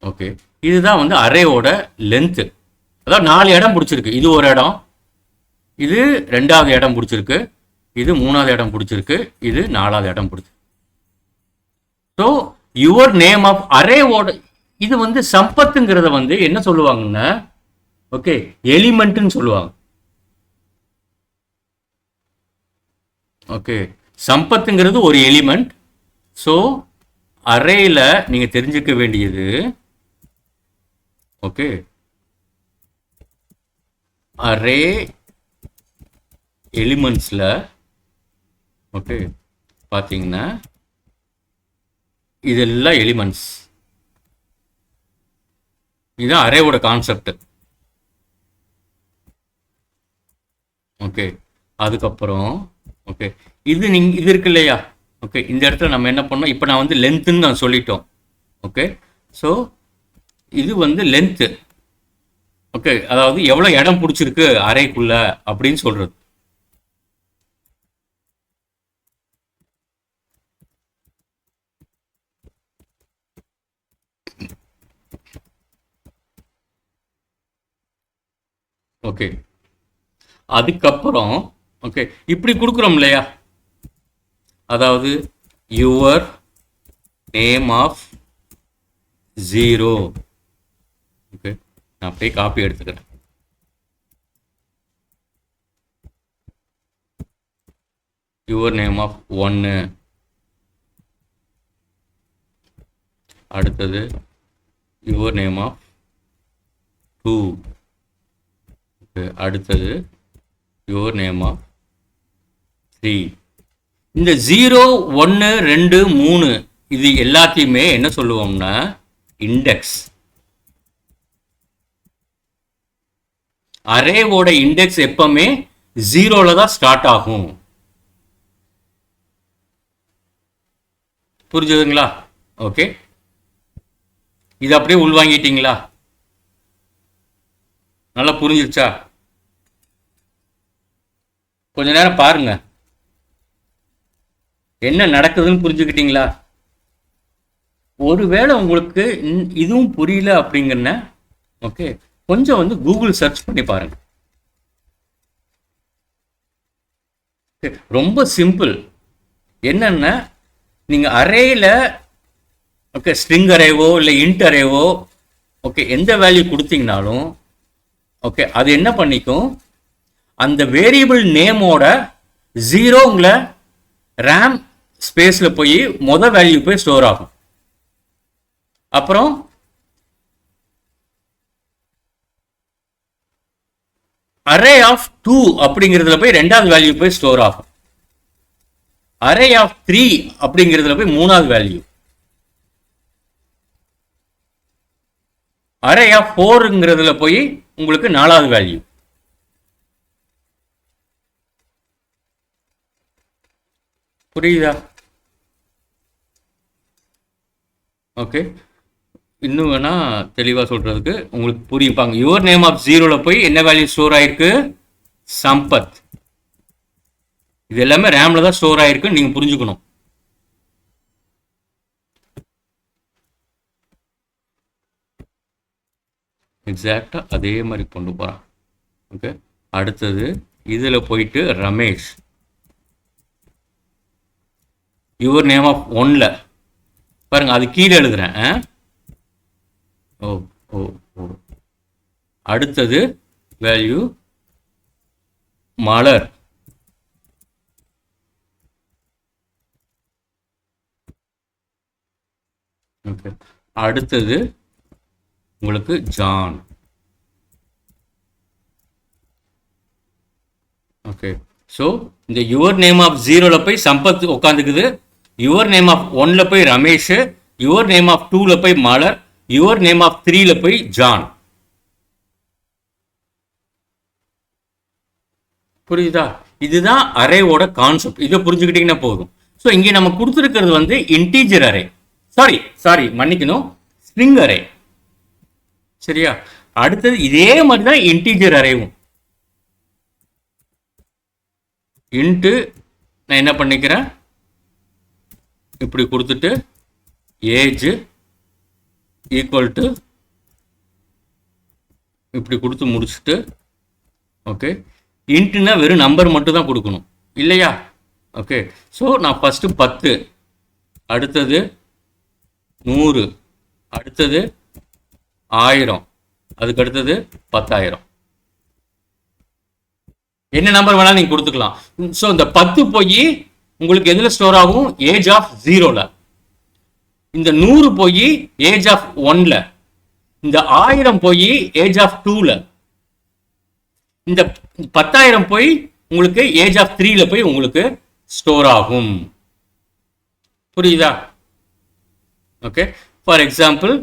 ஓகே, இதுதான் வந்து அரேவோட லென்த்து. அதாவது 4 இடம் பிடிச்சிருக்கு. இது ஒரு இடம், இது 2வது இடம் பிடிச்சிருக்கு, இது 3வது இடம் பிடிச்சிருக்கு, இது 4வது இடம் பிடிச்சிருக்கு. ஸோ யுவர் நேம் ஆஃப் அரேவோட இது வந்து சம்பத்துங்கிறத வந்து என்ன சொல்லுவாங்கன்னா ஓகே எலிமெண்ட்னு சொல்லுவாங்க. ஓகே, சம்பத்துங்கிறது ஒரு எலிமெண்ட். ஸோ அரேல நீங்க தெரிஞ்சுக்க வேண்டியது ஓகே, அரே எலிமெண்ட்ஸ்ல ஓகே பார்த்தீங்கன்னா இதெல்லாம் எலிமெண்ட்ஸ். இதுதான் அரேவோட கான்செப்ட். ஓகே, அதுக்கப்புறம் ஓகே இது இது இருக்கு இல்லையா? ஓகே, இந்த இடத்துல நம்ம என்ன பண்ணோம், இப்போ நான் வந்து லென்த்துன்னு நான் சொல்லிட்டோம். ஓகே, ஸோ இது வந்து லென்த்து. ஓகே, அதாவது எவ்வளோ இடம் பிடிச்சிருக்கு அரேக்குள்ள அப்படின்னு சொல்றது. ஓகே, அதுக்கப்புறம் ஓகே இப்படி கொடுக்குறோம் இல்லையா? அதாவது யுவர் நேம் ஆஃப் 0. ஓகே, நான் அப்படியே காப்பி எடுத்துக்கிறேன். யுவர் நேம் ஆஃப் 1, அடுத்தது யுவர் நேம் ஆஃப் 2. அடுத்தது your name of 3. இந்த 0 1 2 3 இது எல்லாத்தையுமே என்ன சொல்லுவோம்னா இண்டெக்ஸ். அரேவோட இண்டெக்ஸ் எப்பவுமே 0ல தான் ஸ்டார்ட் ஆகும். புரிஞ்சுதுங்களா? ஓகே, இது அப்படியே உள்வாங்கிட்டீங்களா? நல்லா புரிஞ்சிருச்சா? கொஞ்ச நேரம் பாருங்க, என்ன நடக்குதுன்னு புரிஞ்சுக்கிட்டீங்களா? ஒருவேளை உங்களுக்கு இதுவும் புரியல அப்படிங்கன்னு ஓகே, கொஞ்சம் வந்து கூகுள் சர்ச் பண்ணி பாருங்க. ரொம்ப சிம்பிள். என்னன்னா, நீங்க அரேல ஓகே ஸ்ட்ரிங் அரேவோ இல்லை இன்ட் அரேவோ ஓகே எந்த வேல்யூ கொடுத்தீங்கனாலும் ஓகே அது என்ன பண்ணிக்கும், அந்த வேரியபிள் நேமோட 0 ரேம் ஸ்பேஸ்ல போய் வேல்யூ போய் ஸ்டோர் ஆகும். அப்புறம் அரே ஆஃப் 2 அப்படிங்கிறதுல போய் 2வது வேல்யூ போய் ஸ்டோர் ஆகும். அரே ஆஃப் 3 அப்படிங்கிறதுல போய் 3வது வேல்யூ. அரே ஆஃப் 4ங்கிறதுல போய் உங்களுக்கு 4வது வேல்யூ. புரியுதா? ஓகே, இன்னும் வேணா தெளிவா சொல்றதுக்கு உங்களுக்கு புரியுப்பாங்க. யுவர் நேம் ஆஃப் 0ல போய் என்ன வேல்யூ ஸ்டோர் ஆயிருக்கு? சம்பத். இது எல்லாமே ரேம்ல தான் ஸ்டோர் ஆயிருக்கு, நீங்க புரிஞ்சுக்கணும். எக்ஸாக்டா அதே மாதிரி கொண்டு போறான். ஓகே, அடுத்தது இதுல போயிட்டு ரமேஷ். யுவர் நேம் ஆஃப் 1ல பாருங்க, அது கீழே எழுதுறேன். ஓ ஓ ஓ அடுத்தது வேல்யூ மலர். ஓகே, அடுத்தது உங்களுக்கு ஜான். ஓகே, ஸோ இந்த யுவர் நேம் ஆஃப் 0ல போய் சம்பத் உட்காந்துக்குது, யுவர் நேம் ஆஃப் 1ல போய் ரமேஷ், யுவர் நேம் ஆஃப் 2ல போய் மலர், யுவர் நேம் ஆஃப் 3ல போய் ஜான். புரியுதா? இதுதான் அரேவோட கான்செப்ட். இதை புரிஞ்சுக்கிட்டீங்கன்னா போதும். ஸோ இங்கே நம்ம கொடுத்துருக்கிறது வந்து இன்டீஜர் அரே, சாரி மன்னிக்கணும், ஸ்ட்ரிங் அரே. சரியா? அடுத்தது இதே மாதிரி தான் இன்டீஜர் அரேவும். இன்ட்டு நான் என்ன பண்ணிக்கிறேன், இப்படி கொடுத்துட்டு ஏஜ் ஈக்குவல் டு இப்படி கொடுத்து முடிச்சுட்டு ஓகே, இன்ட்டுனா வெறும் நம்பர் மட்டும் தான் கொடுக்கணும் இல்லையா? ஓகே, ஸோ நான் ஃபஸ்ட்டு 10, அடுத்தது 100, அடுத்தது 1000, அதுக்கு அடுத்தது 10,000. என்ன நம்பர் வேணாலும் நீங்க கொடுத்துக்கலாம். ஸோ இந்த 10 போய் உங்களுக்கு எதுல ஸ்டோர் ஆகும்? ஏஜ் ஆஃப் 0ல. இந்த 100 போய் ஏஜ் ஆஃப் 1ல. இந்த 1000 போய் ஏஜ் ஆஃப் 2ல. இந்த 10,000 போய் உங்களுக்கு ஏஜ் ஆஃப் 3ல போய் உங்களுக்கு ஸ்டோர் ஆகும். புரியுதா? ஓகே, ஃபார் எக்ஸாம்பிள்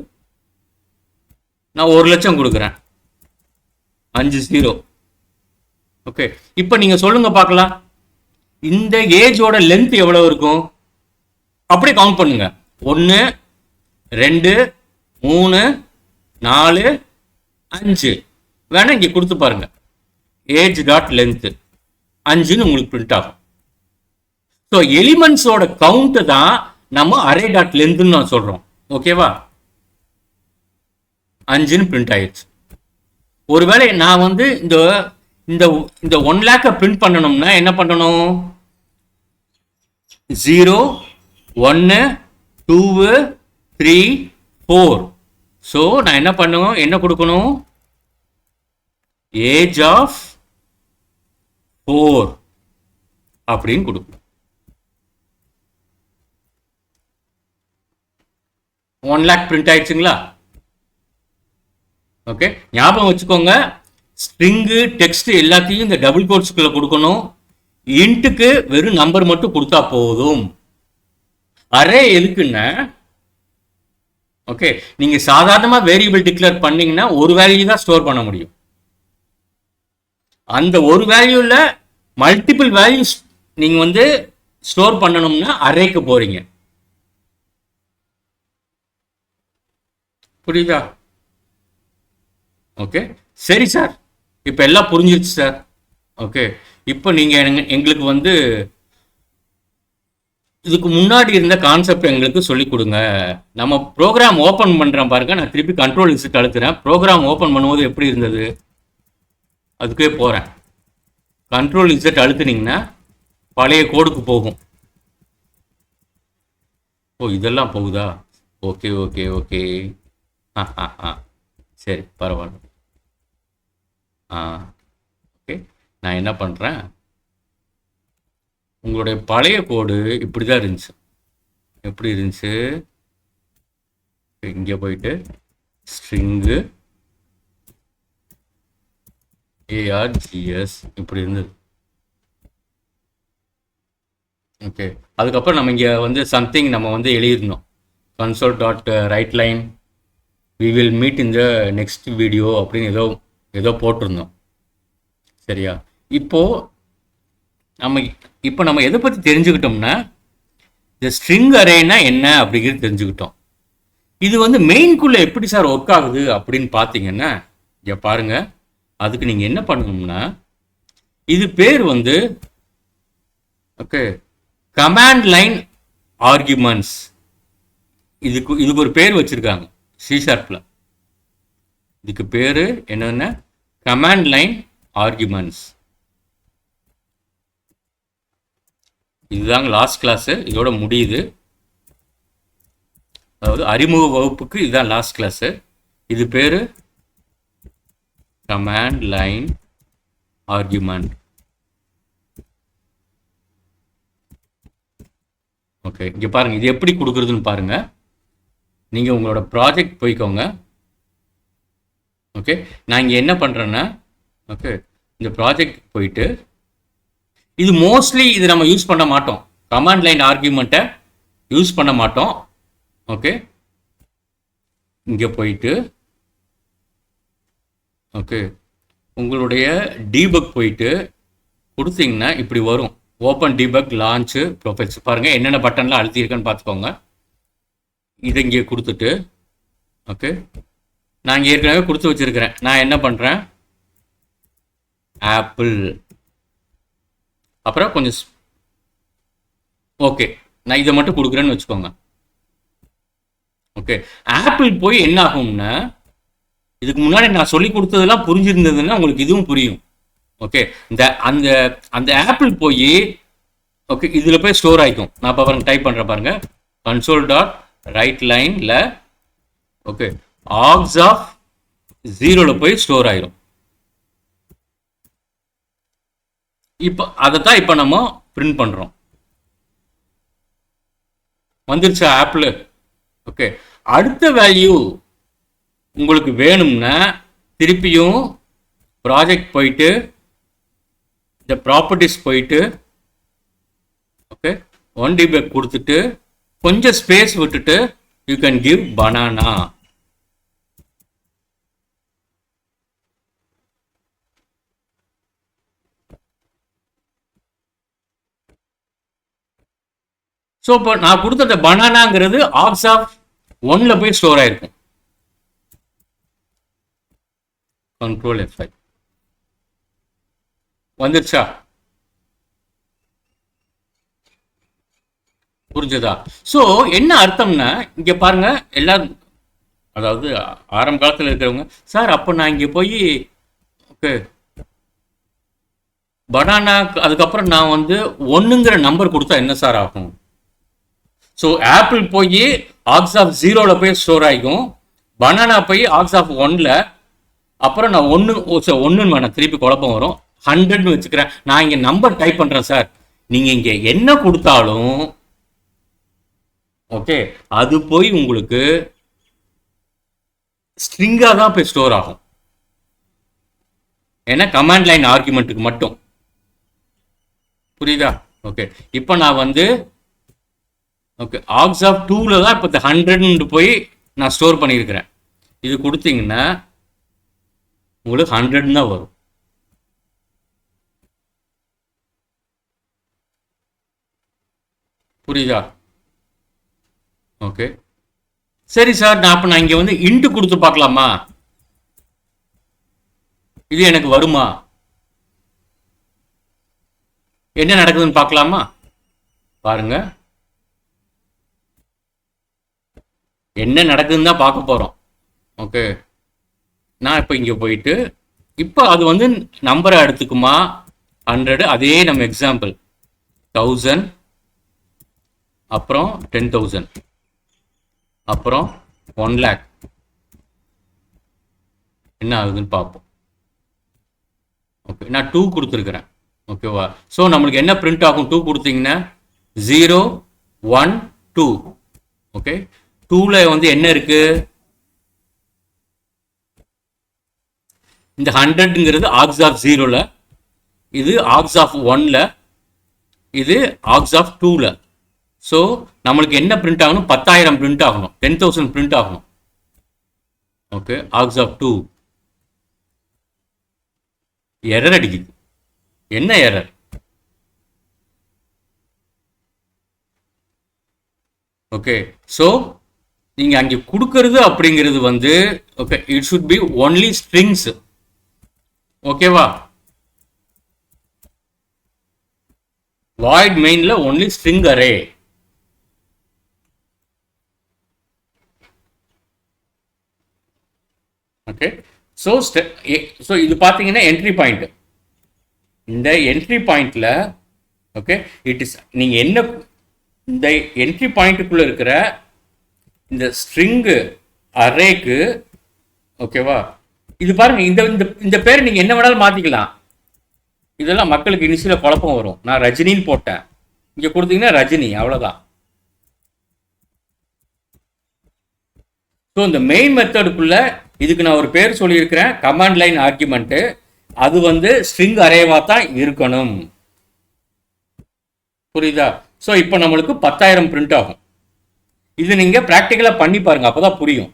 நான் 1,00,000 கொடுக்குறேன், 5 0. ஓகே, இப்போ நீங்க சொல்லுங்க பார்க்கலாம், இந்த ஏஜோட லென்த் எவ்வளவு இருக்கும்? அப்படியே கவுண்ட் பண்ணுங்க. 1 2 3 4 5 வேணா இங்க கொடுத்து பாருங்க. ஏஜ் டாட் லென்த் 5ன்னு உங்களுக்கு பிரிண்ட் ஆகும். ஸோ எலிமெண்ட்ஸோட கவுண்ட் தான் நம்ம அரே டாட் லென்த்னு நான் சொல்றோம். ஓகேவா? 5ன்னு பிரிண்ட் ஆயிடுச்சு. ஒருவேளை நான் வந்து இந்த இந்த இந்த 1 லேக்கை பிரிண்ட் பண்ணணும்னா என்ன பண்ணணும்? 0 1 2 3 4. ஸோ நான் என்ன பண்ணுவோம், என்ன கொடுக்கணும்? ஏஜ் ஆஃப் 4 அப்படின்னு கொடுக்கணும். 1 லேக் பிரிண்ட் ஆயிடுச்சுங்களா? ஓகே, ஞாபகம் வச்சுக்கோங்க, ஸ்ட்ரிங்கு டெக்ஸ்ட் எல்லாத்தையும் இந்த டபுள் கோட்ஸ்குள்ள கொடுக்கணும். இன்ட்டுக்கு வெறும் நம்பர் மட்டும் கொடுத்தா போதும். அரே எதுக்குன்னா, ஓகே, நீங்க சாதாரணமா வேரியபிள் டிக்ளேர் பண்ணீங்கன்னா ஒரு வேல்யூ தான் ஸ்டோர் பண்ண முடியும். அந்த ஒரு வேல்யூல மல்டிபிள் வேல்யூஸ் நீங்க வந்து ஸ்டோர் பண்ணணும்னா அரேக்கு போறீங்க. புரியுதா? ஓகே, சரி சார், இப்போ எல்லாம் புரிஞ்சிருச்சு சார். ஓகே, இப்போ நீங்க எங்களுக்கு வந்து இதுக்கு முன்னாடி இருந்த கான்செப்ட் எங்களுக்கு சொல்லிக் கொடுங்க. நம்ம ப்ரோக்ராம் ஓப்பன் பண்ணுறேன் பாருங்க. நான் திருப்பி கண்ட்ரோல் இன்செட் அழுத்துறேன். ப்ரோக்ராம் ஓப்பன் பண்ணும்போது எப்படி இருந்தது அதுக்கே போகிறேன். கண்ட்ரோல் இன்செட் அழுத்துனீங்கன்னா பழைய கோடுக்கு போகும். ஓ, இதெல்லாம் போகுதா? Okay okay okay. சரி, பரவாயில்ல. ஓகே, நான் என்ன பண்ணுறேன், உங்களுடைய பழைய கோடு இப்படி தான் இருந்துச்சு. எப்படி இருந்துச்சு? இங்கே போயிட்டு ஸ்ட்ரிங்கு ARGS இப்படி இருந்தது. ஓகே, அதுக்கப்புறம் நம்ம இங்கே வந்து சம்திங் நம்ம வந்து எழுதிருந்தோம். console.writeline we will meet in the next video அப்படின்னு ஏதோ போட்டிருந்தோம். சரியா? இப்போ நம்ம எதை பற்றி தெரிஞ்சுக்கிட்டோம்னா, இந்த ஸ்ட்ரிங் அரேனா என்ன அப்படிங்கிறது தெரிஞ்சுக்கிட்டோம். இது வந்து மெயின்குள்ளே எப்படி சார் ஒர்க் ஆகுது அப்படின்னு பார்த்தீங்கன்னா, இங்கே பாருங்க. அதுக்கு நீங்கள் என்ன பண்ணணும்னா, இது பேர் வந்து ஓகே கமாண்ட் லைன் ஆர்குமெண்ட்ஸ். இதுக்கு ஒரு பேர் வச்சுருக்காங்க C#. இதுக்கு பேர் என்னென்ன? Command line arguments. இதுதாங்க லாஸ்ட் கிளாஸு, இதோட முடியுது. அதாவது அறிமுக வகுப்புக்கு இதுதான் லாஸ்ட் கிளாஸு. இது பேர் கமாண்ட் லைன் ஆர்குமெண்ட். ஓகே, இங்கே பாருங்கள், இது எப்படி கொடுக்குறதுன்னு பாருங்கள். நீங்கள் உங்களோட ப்ராஜெக்ட் போய்க்கோங்க. ஓகே, நான் இங்கே என்ன பண்ணுறேன்னா, ஓகே, இந்த ப்ராஜெக்ட் போயிட்டு, இது மோஸ்ட்லி இது நம்ம யூஸ் பண்ண மாட்டோம். கமாண்ட் லைன் ஆர்குமெண்ட்டை யூஸ் பண்ண மாட்டோம். ஓகே, இங்கே போயிட்டு ஓகே உங்களுடைய டீபக் போயிட்டு கொடுத்தீங்கன்னா இப்படி வரும். Open debug, launch, profiles. பாருங்கள் என்னென்ன பட்டன்லாம் அழுத்தியிருக்கேன்னு பார்த்துக்கோங்க. இதை இங்கே கொடுத்துட்டு ஓகே, நான் இங்கே ஏற்கனவே கொடுத்து வச்சுருக்கிறேன். நான் என்ன பண்ணுறேன், ஆப்பிள், அப்புறம் கொஞ்சம் ஓகே, நான் இதை மட்டும் கொடுக்குறேன்னு வச்சுக்கோங்க. ஓகே, ஆப்பிள் போய் என்ன ஆகும்னா, இதுக்கு முன்னாடி நான் சொல்லி கொடுத்ததெல்லாம் புரிஞ்சிருந்ததுன்னா உங்களுக்கு இதுவும் புரியும். ஓகே, அந்த அந்த ஆப்பிள் போய் ஓகே இதில் போய் ஸ்டோர் ஆகிக்கும். நான் இப்போ பாருங்க டைப் பண்ணுறேன் பாருங்க, console.writeline ஓகே args of 0 போய் ஸ்டோர் ஆயிரும். இப்போ அதை தான் இப்போ நம்ம பிரிண்ட் பண்ணுறோம். வந்துருச்சா ஆப்பிள்? ஓகே, அடுத்த வேல்யூ உங்களுக்கு வேணும்னா திருப்பியும் ப்ராஜெக்ட் போயிட்டு இந்த ப்ராப்பர்ட்டிஸ் போயிட்டு ஓகே 1db கொடுத்துட்டு கொஞ்சம் ஸ்பேஸ் விட்டுட்டு you can give banana. So இப்போ நான் கொடுத்த அந்த பனானாங்கிறது ஆர்க்ஸ் ஆஃப் 1 போய் ஸ்டோர் ஆயிருக்கும். கண்ட்ரோல் F5 வந்துருச்சா? புரிஞ்சதா? ஸோ என்ன அர்த்தம்னா, இங்க பாருங்க எல்லாரும், அதாவது ஆரம்ப காலத்தில் இருக்கிறவங்க, சார் அப்போ நான் இங்கே போய் ஓகே பனானா அதுக்கப்புறம் நான் வந்து 1ங்கிற நம்பர் கொடுத்தா என்ன சார் ஆகும்? ஸோ ஆப்பிள் போய் ஆர்க்ஸ் ஆஃப் 0 போய் ஸ்டோர் ஆகிக்கும், பனானா போய் ஆர்க்ஸ் ஆஃப் 1, அப்புறம் நான் 1 வேணாம், திருப்பி குழப்பம் வரும், 100ன்னு வச்சுக்கிறேன். நான் இங்கே நம்பர் டைப் பண்ணுறேன் சார். நீங்கள் இங்கே என்ன கொடுத்தாலும் ஓகே அது போய் உங்களுக்கு ஸ்ட்ரிங்காக தான் போய் ஸ்டோர் ஆகும். ஏன்னா கமாண்ட் லைன் ஆர்குமெண்ட்டுக்கு மட்டும். புரியுதா? ஓகே, இப்போ நான் வந்து ஓகே ஆர்க்ஸ் ஆஃப் 2ல தான் இப்போ 100 போய் நான் ஸ்டோர் பண்ணியிருக்கிறேன். இது கொடுத்தீங்கன்னா உங்களுக்கு 100 தான் வரும். புரியுதா? ஓகே, சரி சார், நான் இங்கே வந்து இன்ட்டு கொடுத்து பார்க்கலாமா? இது எனக்கு வருமா? என்ன நடக்குதுன்னு பார்க்கலாமா? பாருங்க, என்ன நடக்குதுன்னு தான் பார்க்க போகிறோம். ஓகே, நான் இப்போ இங்கே போயிட்டு இப்போ அது வந்து நம்பரை எடுத்துக்குமா 100, அதே நம்ம எக்ஸாம்பிள் 1000, அப்புறம் 10,000, அப்புறம் 1,00,000 என்ன ஆகுதுன்னு பார்ப்போம். ஓகே, நான் 2 கொடுத்துருக்குறேன். ஓகேவா? ஸோ நம்மளுக்கு என்ன பிரிண்ட் ஆகும்? 2 கொடுத்தீங்கன்னா 0 1 2. ஓகே, 2ல வந்து என்ன இருக்கு? இந்த 100ங்கிறது ஆர்க்ஸ் ஆஃப் 0ல, இது ஆர்க்ஸ் ஆஃப் 1ல, இது ஆர்க்ஸ் ஆஃப் 2ல. ஸோ நம்மளுக்கு என்ன பிரிண்ட் ஆகணும்? 10,000 பிரிண்ட் ஆகணும், 10,000 பிரிண்ட் ஆகணும். ஓகே, ஆர்க்ஸ் ஆஃப் 2 எரர் அடிக்குது. என்ன எரர்? ஓகே, ஸோ நீங்க அங்கே கொடுக்கறது அப்படிங்கிறது வந்து okay it should be only strings. ஓகேவா? வாய்ட் மெயின்ல only string array. Okay, so இது பார்த்தீங்கன்னா என்ட்ரி பாயிண்ட். இந்த என்ட்ரி பாயிண்ட்ல ஓகே இட் இஸ் நீங்க என்ன இந்த என்ட்ரி பாயிண்ட்டுக்குள்ள இருக்கிற இந்த ஸ்ட்ரிங்கு அரேக்கு ஓகேவா? இது பாருங்க, இந்த பேர் நீங்க என்ன வேணாலும் மாத்திக்கலாம். இதெல்லாம் மக்களுக்கு இனிஷியல குழப்பம் வரும். நான் ரஜினின்னு போட்டேன், இங்க கொடுத்தீங்கன்னா ரஜினி, அவ்வளவுதான். ஸோ இந்த மெயின் மெத்தடுக்குள்ள இதுக்கு நான் ஒரு பேர் சொல்லியிருக்கிறேன், கமாண்ட் லைன் ஆர்குமெண்ட். அது வந்து ஸ்ட்ரிங் அரேவா தான் இருக்கணும். புரியுதா? ஸோ இப்போ நம்மளுக்கு 10,000 பிரிண்ட் ஆகும். இது நீங்க பிராக்டிக்கலா பண்ணி பாருங்க, அப்பதான் புரியும்.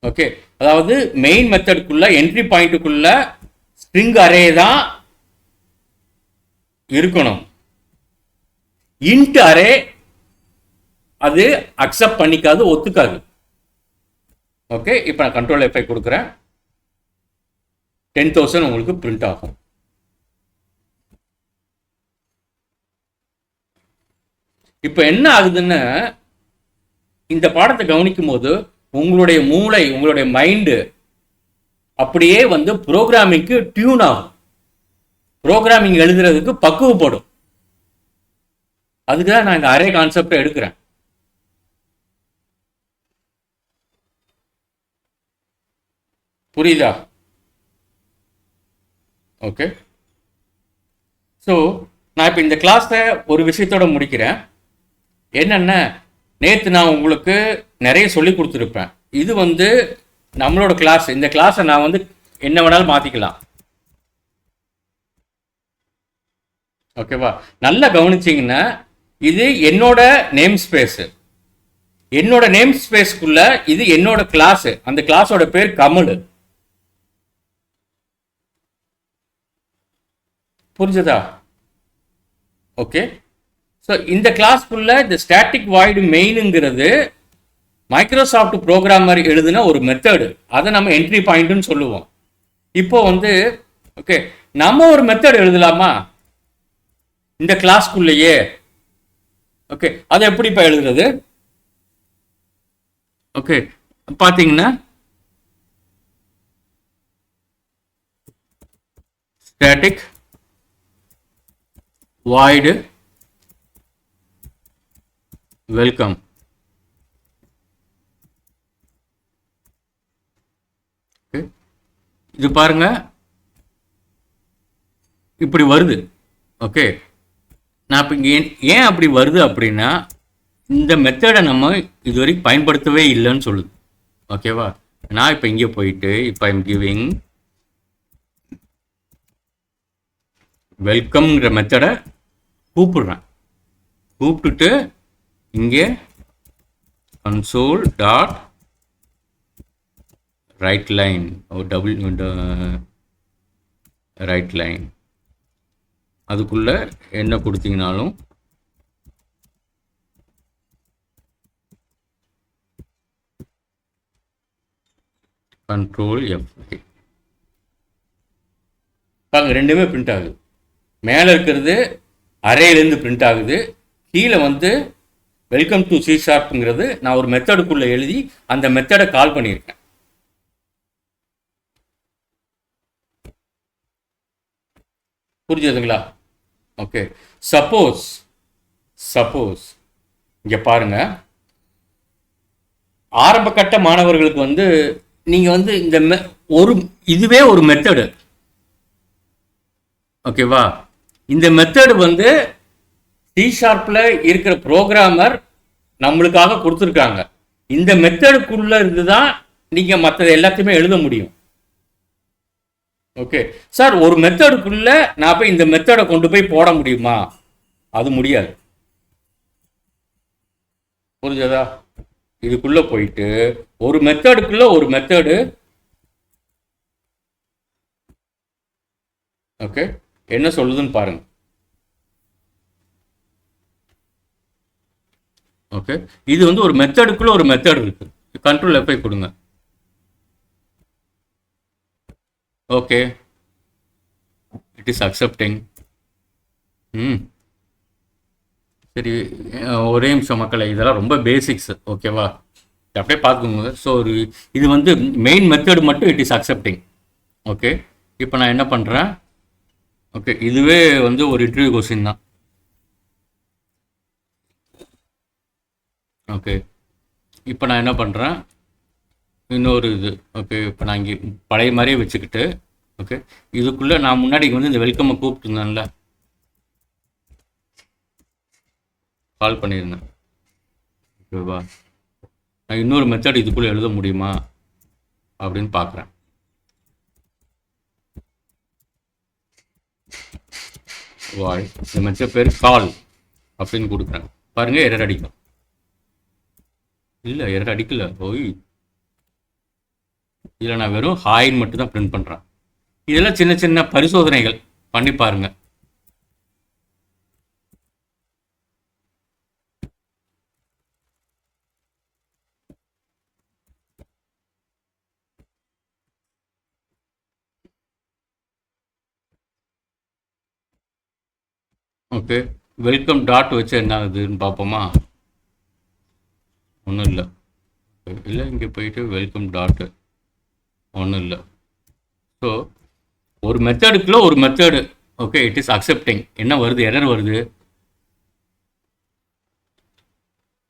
ஓகே, அதாவது மெயின் மெத்தடுக்குள்ள என்ட்ரி பாயிண்ட்டுக்குள்ள ஸ்ட்ரிங் அரே தான் இருக்கணும். இன்ட் அரே அது அக்செப்ட் பண்ணிக்காது, ஒத்துக்காது. ஓகே, இப்போ நான் கண்ட்ரோல் F5 கொடுக்குறேன், 10,000 உங்களுக்கு பிரிண்ட் ஆகும். இப்போ என்ன ஆகுதுன்னு இந்த பாடத்தை கவனிக்கும் போது உங்களுடைய மூளை, உங்களுடைய மைண்டு அப்படியே வந்து ப்ரோக்ராமிங்க்கு டியூன் ஆகும், ப்ரோக்ராமிங் எழுதுறதுக்கு பக்குவப்படும். அதுக்கு தான் நான் இந்த அரே கான்செப்டை எடுக்கிறேன். புரியுதா? ஓகே, ஸோ நான் இப்போ இந்த கிளாஸை ஒரு விஷயத்தோட முடிக்கிறேன். என்னென்ன, நேற்று நான் உங்களுக்கு நிறைய சொல்லி கொடுத்துருப்பேன். இது வந்து நம்மளோட கிளாஸ். இந்த கிளாஸை நான் வந்து என்ன வேணாலும் மாற்றிக்கலாம். ஓகேவா? நல்லா கவனிச்சிங்கன்னா இது என்னோட நேம் ஸ்பேஸு. என்னோட நேம் ஸ்பேஸ்க்குள்ள இது என்னோட கிளாஸு. அந்த கிளாஸோட பேர் கமல். புரிஞ்சதா? ஓகே, ஸோ இந்த கிளாஸ்க்குள்ள இந்த ஸ்டாட்டிக் வாய்டு மெயினுங்கிறது மைக்ரோசாஃப்ட் ப்ரோக்ராமர் எழுதுன ஒரு மெத்தடு. அதை நம்ம என்ட்ரி பாயிண்ட்னு சொல்லுவோம். இப்போ வந்து ஓகே நம்ம ஒரு மெத்தட் எழுதலாமா இந்த கிளாஸ்க்குள்ளேயே? ஓகே, அதை எப்படி இப்போ எழுதுறது? ஓகே, பார்த்தீங்கன்னா ஸ்டாட்டிக் வாய்டு வெல்கம். இது பாருங்க, இப்படி வருது. ஓகே, நான் இப்போ இங்கே ஏன் அப்படி வருது அப்படின்னா இந்த மெத்தடை நம்ம இதுவரைக்கும் பயன்படுத்தவே இல்லைன்னு சொல்லுது. ஓகேவா? நான் இப்போ இங்கே போயிட்டு இப்போ ஐம் கிவிங் வெல்கம்ங்கிற மெத்தடை கூப்பிடுறேன். கூப்பிட்டுட்டு இங்கே console dot right line right line அதுக்குள்ள என்ன கொடுத்தீங்கனாலும் கண்ட்ரோல் F5 பாருங்க, ரெண்டுமே பிரிண்ட் ஆகுது. மேலே இருக்கிறது அரேலேருந்து பிரிண்ட் ஆகுது, கீழே வந்து வெல்கம் டு C# நான் ஒரு மெத்தடுக்குள்ளே எழுதி அந்த மெத்தடை கால் பண்ணியிருக்கேன். புரிஞ்சதுங்களா? ஓகே. சப்போஸ் இங்கே பாருங்க, ஆரம்ப கட்ட மாணவர்களுக்கு வந்து நீங்கள் வந்து இந்த இதுவே ஒரு மெத்தடு. ஓகேவா? இந்த மெத்தடு வந்து C# இருக்கிற ப்ரோக்ராமர் நம்மளுக்காக கொடுத்துருக்காங்க. இந்த மெத்தடுக்குள்ள இருந்து தான் நீங்கள் மற்றது எல்லாத்தையுமே எழுத முடியும். ஓகே சார், ஒரு மெத்தடுக்குள்ள நான் போய் இந்த மெத்தடை கொண்டு போய் போட முடியுமா? அது முடியாது. புரிஞ்சதா? இதுக்குள்ள போயிட்டு ஒரு மெத்தடுக்குள்ள ஒரு மெத்தடு. ஓகே, என்ன சொல்லுதுன்னு பாருங்க. ஓகே, இது வந்து ஒரு மெத்தடுக்குள்ள ஒரு மெத்தட் இருக்கு. கண்ட்ரோல் F5 கொடுங்க. Okay, it is accepting. சரி, ஒரே நிமிஷம் மக்களை, இதெல்லாம் ரொம்ப பேசிக்ஸ். ஓகேவா? அப்படியே பார்த்துக்கோங்க. ஸோ இது வந்து மெயின் மெத்தடு மட்டும் இட் இஸ் அக்செப்டிங். ஓகே, இப்போ நான் என்ன பண்ணுறேன்? ஓகே, இதுவே வந்து ஒரு இன்டர்வியூ கொஸ்டின் தான். ஓகே, இப்போ நான் என்ன பண்ணுறேன்? இன்னொரு இது. ஓகே, இப்போ நான் இங்கே பழைய மாதிரியே வச்சுக்கிட்டு, ஓகே, இதுக்குள்ளே நான் முன்னாடி வந்து இந்த வெல்கம்மை கூப்பிட்டுருந்தேன்ல, கால் பண்ணியிருந்தேன். ஓகேவா? நான் இன்னொரு மெத்தட் இதுக்குள்ளே எழுத முடியுமா அப்படின்னு பார்க்குறேன். வாய், இந்த மெத்தட் பேர் கால் அப்படின்னு கொடுக்குறேன். பாருங்கள், எரர் அடிக்கும். இல்லை, எரர் அடிக்கல. ஓய், இதில் நான் வெறும் ஹாய்ன்னு மட்டும் தான் பிரிண்ட் பண்ணுறேன். இதெல்லாம் சின்ன சின்ன பரிசோதனைகள் பண்ணி பாருங்க. ஓகே, வெல்கம் டாட் வச்சு என்ன ஆகுதுன்னு பார்ப்போமா? ஒன்றும் இல்லை. இல்லை, இங்கே போயிட்டு வெல்கம் டாட்டு ஒன்றும் இல்லை. ஸோ ஒரு மெத்தடுக்குள்ள ஒரு method. Okay, it is accepting. என்ன வருது? எரர் வருது.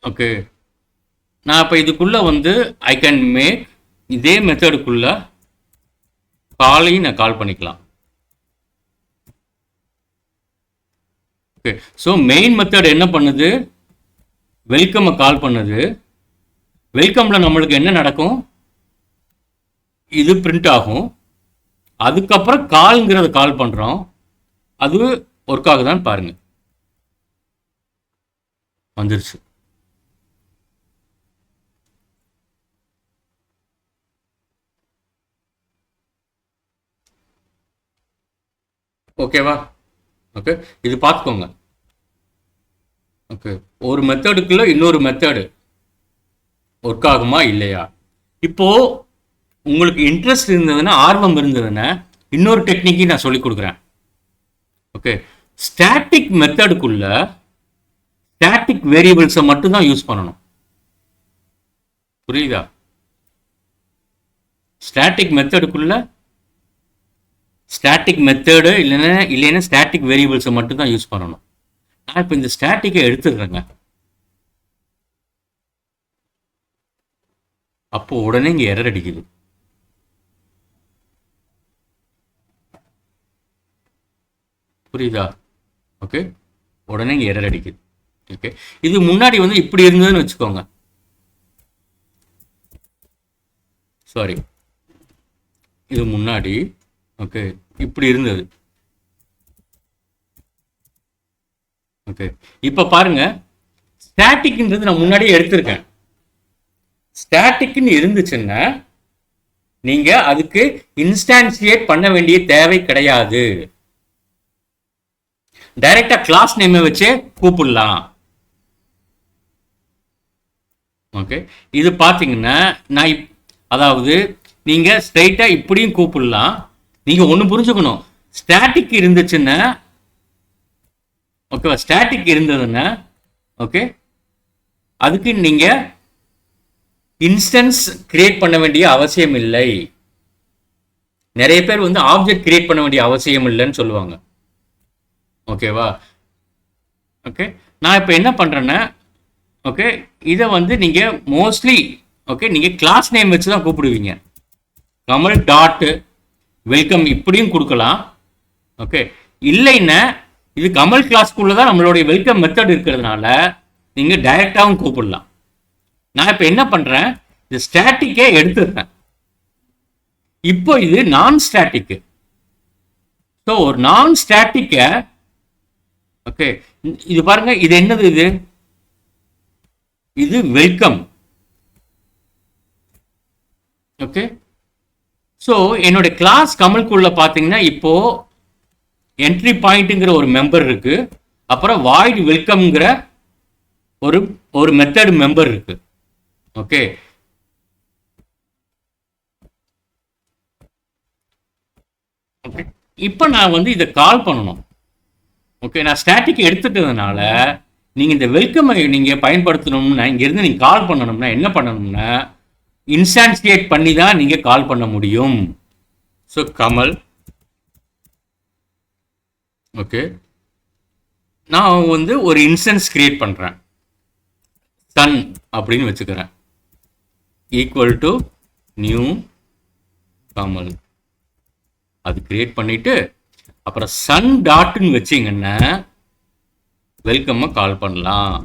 ஓகே, நான் இப்போ இதுக்குள்ளே வந்து ஐ கேன் மேக் இதே மெத்தடுக்குள்ள காலையும் நான் கால் பண்ணிக்கலாம். ஓகே, ஸோ மெயின் மெத்தட் என்ன பண்ணுது? வெல்கம்மை கால் பண்ணுது. வெல்கமில் நம்மளுக்கு என்ன நடக்கும்? இது பிரிண்ட் ஆகும். அதுக்கப்புறம் கால்ங்கிறத கால் பண்ணுறோம். அது ஒர்க் ஆகுதான்னு பாருங்க. வந்துருச்சு. ஓகேவா? ஓகே, இது பார்த்துக்கோங்க. ஓகே, ஒரு மெத்தடுக்குள்ள இன்னொரு மெத்தடு ஒர்க் ஆகுமா இல்லையா? இப்போ உங்களுக்கு இன்ட்ரெஸ்ட் இருந்ததுன்னா, ஆர்வம் இருந்ததுன்னா, இன்னொரு டெக்னிக்கையும் நான் சொல்லிக் கொடுக்குறேன். ஓகே, ஸ்டாட்டிக் மெத்தடுக்குள்ள ஸ்டாட்டிக் வேரியபிள்ஸை மட்டும் தான் யூஸ் பண்ணணும். புரியுதா? ஸ்டாட்டிக் மெத்தடுக்குள்ள ஸ்டாட்டிக் மெத்தடு இல்லைன்னா ஸ்டாட்டிக் வேரியபிள்ஸை மட்டும் தான் யூஸ் பண்ணணும். நான் இப்போ இந்த ஸ்டாட்டிக்கை எடுத்துடுறேங்க. அப்போ உடனே இங்கே எரர் அடிக்குது. புரியுதா? ஓகே, உடனே இங்கே எரர் அடிக்குது. ஓகே, இது முன்னாடி வந்து இப்படி இருந்ததுன்னு வச்சுக்கோங்க. சாரி, இது முன்னாடி. ஓகே, இப்படி இருந்தது. ஓகே, இப்போ பாருங்க, ஸ்டாட்டிக்ன்றது நான் முன்னாடியே எடுத்திருக்கேன். ஸ்டாட்டிக்னு இருந்துச்சுன்னா நீங்க அதுக்கு இன்ஸ்டான்சியேட் பண்ண வேண்டிய தேவை கிடையாது. டைரக்டா கிளாஸ் நேமை வச்சே கூப்பிடலாம். ஓகே, இது பாத்தீங்கன்னா நான் அதாவது நீங்க ஸ்ட்ரைட்டா இப்படியும் கூப்பிடலாம். நீங்க ஒண்ணு புரிஞ்சுக்கணும், ஸ்டாட்டிக் இருந்துச்சுன்னா, ஓகேவா, ஸ்டாட்டிக் இருந்ததுன்னா ஓகே, அதுக்கு நீங்க இன்ஸ்டன்ஸ் கிரியேட் பண்ண வேண்டிய அவசியம் இல்லை. நிறைய பேர் வந்து ஆப்ஜெக்ட் கிரியேட் பண்ண வேண்டிய அவசியம் இல்லைன்னு சொல்லுவாங்க. ஓகேவா? ஓகே, நான் இப்போ என்ன பண்றேன்னா, ஓகே, இதை வந்து நீங்க மோஸ்ட்லி ஓகே நீங்க கிளாஸ் நேம் வச்சு தான் கூப்பிடுவீங்க. கமல் டாட் வெல்கம் இப்படியும் கொடுக்கலாம். ஓகே, இல்லைன்னா இது கமல் கிளாஸ்க்குள்ள தான் நம்மளுடைய வெல்கம் மெத்தட் இருக்கிறதுனால நீங்க டைரக்டாவும் கூப்பிடலாம். நான் இப்போ என்ன பண்றேன், இது ஸ்டாட்டிக்கே எடுத்துடுறேன். இப்போ இது நான் ஸ்டாட்டிக். ஸோ ஒரு நான் ஸ்டாட்டிக்க ஓகே, இது பாருங்க, இது என்னது, இது வெல்கம். ஓகே, ஸோ என்னோட கிளாஸ் கமல்குள்ள பார்த்தீங்கன்னா இப்போ என்ட்ரி பாயிண்ட்ங்கிற ஒரு மெம்பர் இருக்கு, அப்புறம் வாய்ட் வெல்கம்ங்கிற ஒரு மெத்தட் மெம்பர் இருக்கு. ஓகே, ஓகே, இப்போ நான் வந்து இதை கால் பண்ணணும். ஓகே, நான் ஸ்டாட்டிக் எடுத்துட்டதுனால நீங்க இந்த வெல்கம் நீங்க பயன்படுத்தணும்னா, இங்கிருந்து நீங்க கால் பண்ணணும்னா என்ன பண்ணணும்னா, இன்ஸ்டான்சியேட் பண்ணி தான் நீங்க கால் பண்ண முடியும். ஸோ கமல், ஓகே, நான் வந்து ஒரு இன்ஸ்டன்ஸ் கிரியேட் பண்றேன், சன் அப்படின்னு வச்சுக்கிறேன், ஈக்குவல் டு நியூ கமல். அது கிரியேட் பண்ணிட்டு அப்புறம் சன் டாட்னு வச்சிங்கன்னா வெல்கம் கால் பண்ணலாம்.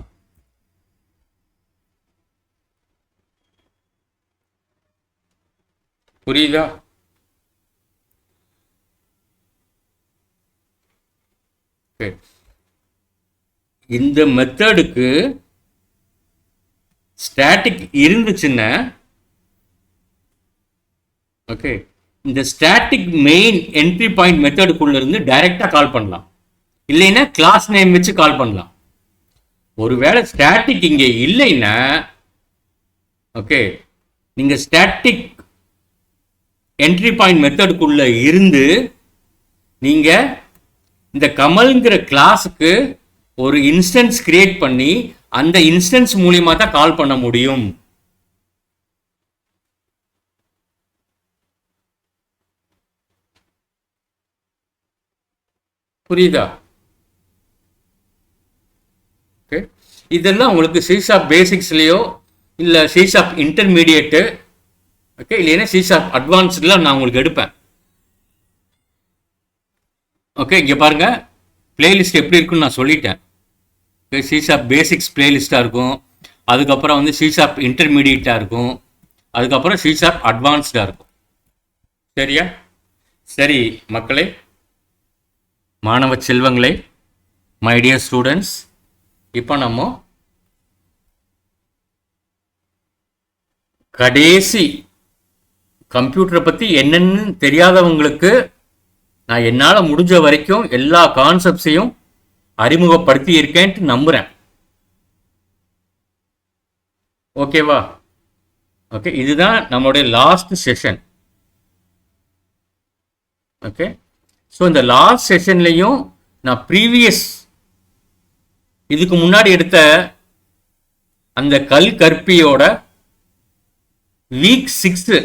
புரியுதா? இந்த மெத்தடுக்கு ஸ்டாட்டிக் இருந்துச்சுன்னா ஓகே, இந்த ஸ்டாட்டிக் மெயின் என்ட்ரி பாயிண்ட் மெத்தடுக்குள்ள இருந்து டைரக்டா கால் பண்ணலாம், இல்லைன்னா கிளாஸ் நேம் வச்சு கால் பண்ணலாம். ஒருவேளை ஸ்டாட்டிக் இங்கே இல்லைன்னா ஓகே, நீங்க ஸ்டாட்டிக் என்ட்ரி பாயிண்ட் மெத்தடுக்குள்ள இருந்து நீங்க இந்த கமல்ங்கிற கிளாஸுக்கு ஒரு இன்ஸ்டன்ஸ் கிரியேட் பண்ணி அந்த இன்ஸ்டன்ஸ் மூலியமா தான் கால் பண்ண முடியும். புரியுதா? ஓகே, இதெல்லாம் உங்களுக்கு சிஷாப் பேசிக்ஸ்லயோ இல்ல சிஷாப் இன்டர்மீடியேட்டு ஓகே, இல்லைன்னா சிஷாப் அட்வான்ஸ்ல நான் உங்களுக்கு எடுப்பேன். ஓகே, இங்க பாருங்க, பிளேலிஸ்ட் எப்படி இருக்குன்னு நான் சொல்லிட்டேன். சிஷாப் பேசிக்ஸ் பிளேலிஸ்டா இருக்கும், அதுக்கப்புறம் வந்து சிஷாப் இன்டர்மீடியேட்டா இருக்கும், அதுக்கப்புறம் சிஷாப் அட்வான்ஸ்டா இருக்கும். சரியா? சரி மக்களே, மாணவ செல்வங்களே, மை டியர் ஸ்டூடெண்ட்ஸ், இப்போ நம்ம கடைசி கம்ப்யூட்டரை பற்றி என்னன்னு தெரியாதவங்களுக்கு நான் என்னால் முடிஞ்ச வரைக்கும் எல்லா கான்செப்ட்ஸையும் அறிமுகப்படுத்தி இருக்கேன்ட்டு நம்புகிறேன். ஓகேவா? ஓகே, இதுதான் நம்மளுடைய லாஸ்ட் செஷன். ஓகே, ஸோ இந்த லாஸ்ட் செஷன்லையும் நான் ப்ரீவியஸ் இதுக்கு முன்னாடி எடுத்த அந்த கல் கற்பியோட வீக் 6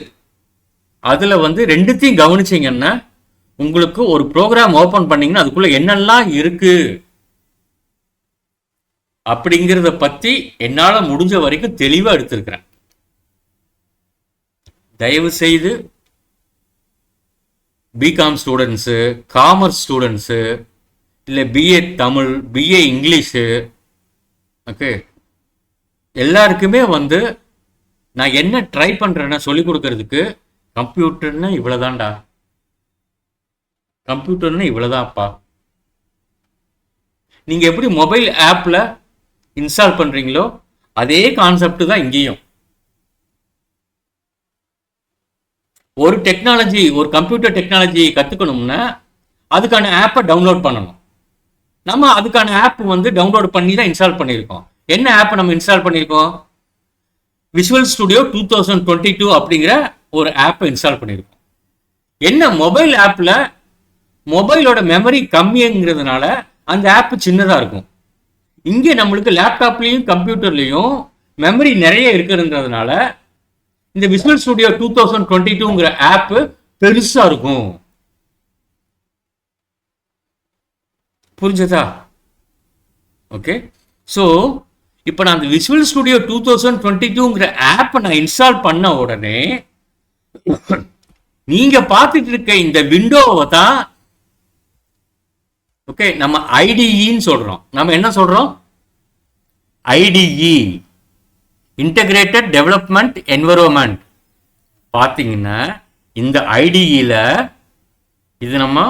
அதுல வந்து ரெண்டுத்தையும் கவனிச்சிங்கன்னா உங்களுக்கு ஒரு ப்ரோக்ராம் ஓபன் பண்ணீங்கன்னா அதுக்குள்ள என்னெல்லாம் இருக்கு அப்படிங்கிறத பத்தி என்னால முடிஞ்ச வரைக்கும் தெளிவா எடுத்திருக்கிறேன். தயவு செய்து பிகாம் ஸ்டூடெண்ட்ஸு, காமர்ஸ் ஸ்டூடெண்ட்ஸு, இல்லை BA Tamil, BA English, okay, எல்லாருக்குமே வந்து நான் என்ன ட்ரை பண்றேன்னா சொல்லி கொடுக்கறதுக்கு, கம்ப்யூட்டர்னா இவ்வளவுதான்டா, கம்ப்யூட்டர்னா இவ்வளவுதான்ப்பா. நீங்க எப்படி மொபைல் ஆப்ல இன்ஸ்டால் பண்றீங்களோ அதே கான்செப்ட் தான் இங்கேயும். ஒரு டெக்னாலஜி, ஒரு கம்ப்யூட்டர் டெக்னாலஜி கத்துக்கணும்னா அதுக்கான ஆப்பை டவுன்லோட் பண்ணணும். நம்ம அதுக்கான ஆப் வந்து டவுன்லோட் பண்ணி தான் இன்ஸ்டால் பண்ணியிருக்கோம். என்ன ஆப் நம்ம இன்ஸ்டால் பண்ணியிருக்கோம்? விஷுவல் ஸ்டுடியோ 2022 அப்படிங்கிற ஒரு ஆப்பை இன்ஸ்டால் பண்ணியிருக்கோம். என்ன மொபைல் ஆப்ல மொபைலோட மெமரி கம்மிங்கிறதுனால அந்த ஆப் சின்னதா இருக்கும். இங்கே நம்மளுக்கு லேப்டாப்லயும் கம்ப்யூட்டர்லயும் மெமரி நிறைய இருக்கிறதுனால இந்த விஷுவல் ஸ்டுடியோ 2022ங்கிற ஆப் பெருசா இருக்கும். புரிஞ்சதா? ஓகே. ஸோ இப்போ நான் அந்த விஷுவல் ஸ்டுடியோ 2022ங்கிற ஆப்பை நான் இன்ஸ்டால் பண்ண உடனே நீங்க பார்த்துட்டு இருக்க இந்த விண்டோவை தான் ஓகே நம்ம ஐடிஇன்னு சொல்றோம். நம்ம என்ன சொல்றோம்? ITE, integrated development environment. பார்த்தீங்கன்னா இந்த ஐடிஇல இது நம்ம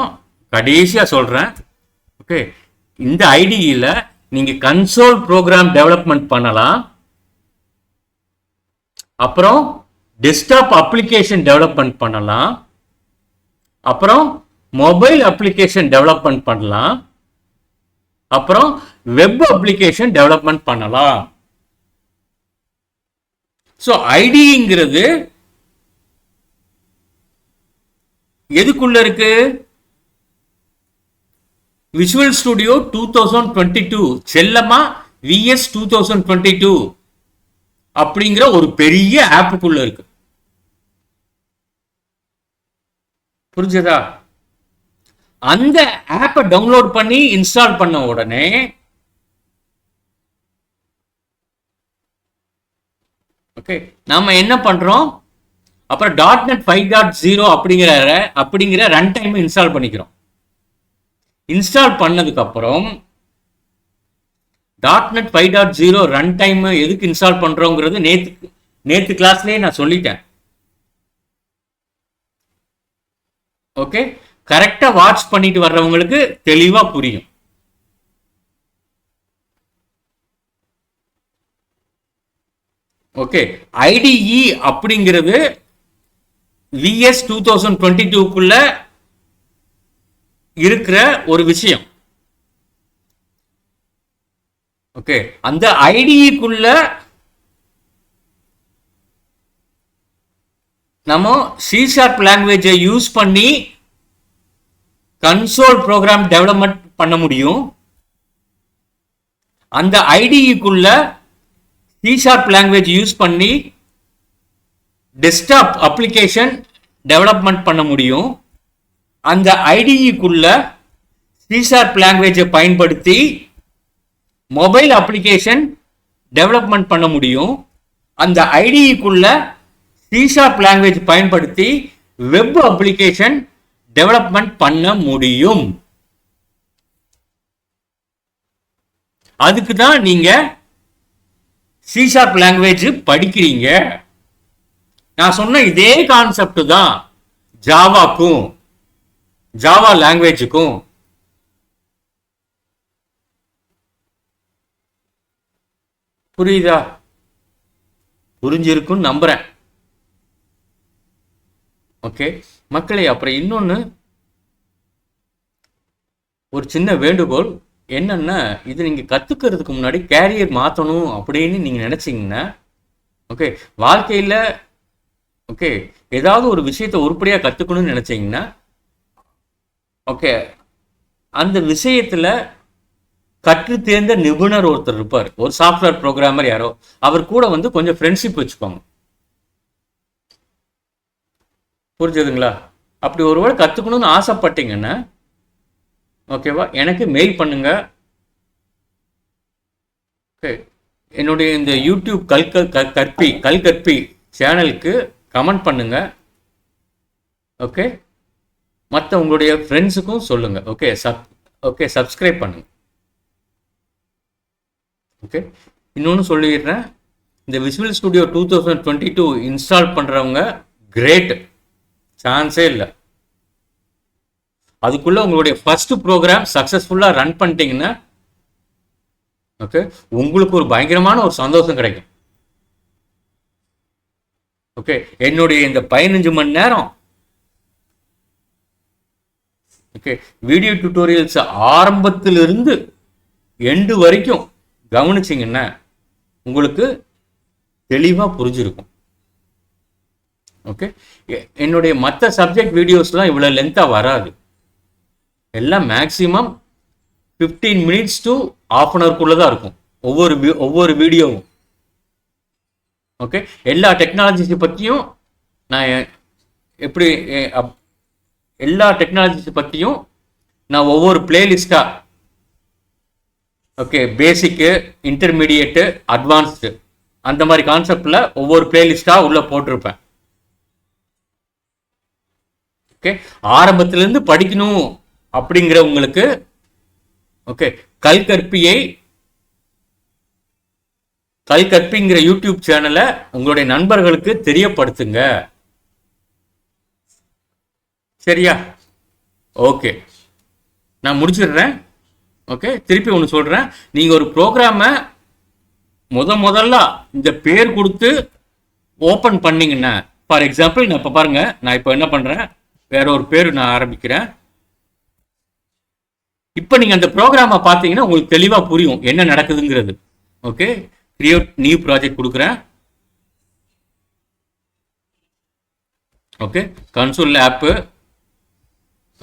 கடைசியா சொல்றேன். ஓகே, இந்த ஐடிஇல நீங்க கன்சோல் ப்ரோக்ராம் டெவலப்மெண்ட் பண்ணலாம், அப்புறம் டெஸ்க்டாப் அப்ளிகேஷன் டெவலப்மெண்ட் பண்ணலாம், அப்புறம் மொபைல் அப்ளிகேஷன் டெவலப்மெண்ட் பண்ணலாம், அப்புறம் வெப் அப்ளிகேஷன் டெவலப்மெண்ட் பண்ணலாம். ஸோ ஐடிங்கிறது எதுக்குள்ள இருக்கு? விஷுவல் ஸ்டுடியோ 2022 செல்லமா VS 2022 அப்படிங்கிற ஒரு பெரிய ஆப்புக்குள்ள இருக்கு. புரிஞ்சதா? அந்த ஆப்பை டவுன்லோட் பண்ணி இன்ஸ்டால் பண்ண உடனே ஓகே நாம என்ன பண்றோம்? அப்புறம் .NET 5.0 அப்படிங்கிற ரன் டைம் இன்ஸ்டால் பண்ணிக்கிறோம். இன்ஸ்டால் பண்ணதுக்கு அப்புறம் .NET 5.0 ரன் டைம் எதுக்கு இன்ஸ்டால் பண்றோங்கிறது நேத்து கிளாஸ்லயே நான் சொல்லிட்டேன். ஓகே, கரெக்டா வாட்ச் பண்ணிட்டு வர்றவங்களுக்கு தெளிவா புரியும். ஓகே, ஐடிஇ அப்படிங்கிறது VS 2022க்குள்ள இருக்கிற ஒரு விஷயம். ஓகே, அந்த ஐடிக்குள்ள நம்ம C# லாங்குவேஜை யூஸ் பண்ணி கன்சோல் ப்ரோக்ராம் டெவலப்மெண்ட் பண்ண முடியும். அந்த ஐடிக்குள்ள C# லாங்குவேஜ் யூஸ் பண்ணி டெஸ்க்டாப் அப்ளிகேஷன் டெவலப்மெண்ட் பண்ண முடியும். அந்த ஐடிக்குள்ள C# லாங்குவேஜை பயன்படுத்தி மொபைல் அப்ளிகேஷன் டெவலப்மெண்ட் பண்ண முடியும். அந்த ஐடிக்குள்ள C# லாங்குவேஜ் பயன்படுத்தி வெப் அப்ளிகேஷன் டெவலப்மெண்ட் பண்ண முடியும். அதுக்கு தான் நீங்க C# லாங்குவேஜ் படிக்கிறீங்க. நான் சொன்ன இதே கான்செப்ட் தான் ஜாவாக்கும் ஜாவா லாங்குவேஜுக்கும். புரியுதா? புரிஞ்சிருக்கும் நம்புறேன். ஓகே மக்களே, அப்புறம் இன்னொன்னு ஒரு சின்ன வேண்டுகோள் என்னன்னா, இது நீங்க கத்துக்கிறதுக்கு முன்னாடி கேரியர் மாற்றணும் அப்படின்னு நீங்க நினைச்சீங்கன்னா ஓகே, வாழ்க்கையில ஓகே ஏதாவது ஒரு விஷயத்தை உருப்படியாக கற்றுக்கணும்னு நினச்சிங்கன்னா ஓகே அந்த விஷயத்தில் கற்று தேர்ந்த நிபுணர் ஒருத்தர் இருப்பார், ஒரு சாஃப்ட்வேர் ப்ரோக்ராமர் யாரோ, அவர் கூட வந்து கொஞ்சம் ஃப்ரெண்ட்ஷிப் வச்சுக்கோங்க. புரிஞ்சதுங்களா? அப்படி ஒருவேளை கற்றுக்கணும்னு ஆசைப்பட்டீங்கன்னா ஓகேவா, எனக்கு மெயில் பண்ணுங்க. ஓகே, என்னுடைய இந்த யூடியூப் கல்கற்பி சேனலுக்கு கமெண்ட் பண்ணுங்க. ஓகே, மற்ற உங்களுடைய ஃப்ரெண்ட்ஸுக்கும் சொல்லுங்க. ஓகே சப்ஸ்கிரைப் பண்ணுங்க. ஓகே, இன்னொன்று சொல்லிடுறேன், இந்த விஷுவல் ஸ்டுடியோ 2022 இன்ஸ்டால் பண்ணுறவங்க கிரேட், சான்ஸே இல்லை. அதுக்குள்ள உங்களுடைய ஃபர்ஸ்ட் ப்ரோக்ராம் சக்ஸஸ்ஃபுல்லாக ரன் பண்ணிட்டீங்கன்னா ஓகே உங்களுக்கு ஒரு பயங்கரமான ஒரு சந்தோஷம் கிடைக்கும். ஓகே, என்னுடைய இந்த 15 மணி நேரம் ஓகே வீடியோ டியூட்டோரியல்ஸ் ஆரம்பத்திலிருந்து எண்டு வரைக்கும் கவனிச்சிங்கன்னா உங்களுக்கு தெளிவாக புரிஞ்சிருக்கும். ஓகே, என்னுடைய மற்ற சப்ஜெக்ட் வீடியோஸ்லாம் இவ்வளோ லென்த்தாக வராது. எல்லாம் மேக்ஸிமம் 15 மினிட்ஸ் டு ½ அன் ஹவர்க்குள்ளே தான் இருக்கும் ஒவ்வொரு வீடியோவும். ஓகே, எல்லா டெக்னாலஜிஸை பற்றியும் நான் எப்படி எல்லா டெக்னாலஜிஸை பற்றியும் நான் ஒவ்வொரு பிளேலிஸ்டாக ஓகே பேசிக்கு, இன்டர்மீடியேட்டு, அட்வான்ஸ்டு அந்த மாதிரி கான்செப்டில் ஒவ்வொரு பிளேலிஸ்டாக உள்ளே போட்டிருப்பேன். ஓகே, ஆரம்பத்திலேருந்து படிக்கணும் அப்படிங்கிறவங்களுக்கு ஓகே கல்கற்பிங்கிற யூடியூப் சேனலை உங்களுடைய நண்பர்களுக்கு தெரியப்படுத்துங்க. சரியா? ஓகே, நான் முடிச்சிடுறேன். ஓகே, திருப்பி ஒன்று சொல்கிறேன். நீங்கள் ஒரு ப்ரோக்ராமை முதல்ல இந்த பேர் கொடுத்து ஓப்பன் பண்ணிங்கன்னா, ஃபார் எக்ஸாம்பிள் நான் இப்போ பாருங்கள், நான் இப்போ என்ன பண்ணுறேன், வேற ஒரு பேர் நான் ஆரம்பிக்கிறேன். இப்போ நீங்கள் அந்த ப்ரோக்ராமை பார்த்தீங்கன்னா உங்களுக்கு தெளிவாக புரியும் என்ன நடக்குதுங்கிறது. ஓகே, கிரியேட் நியூ ப்ராஜெக்ட் கொடுக்குறேன். ஓகே, கன்சோல் ஆப்பு.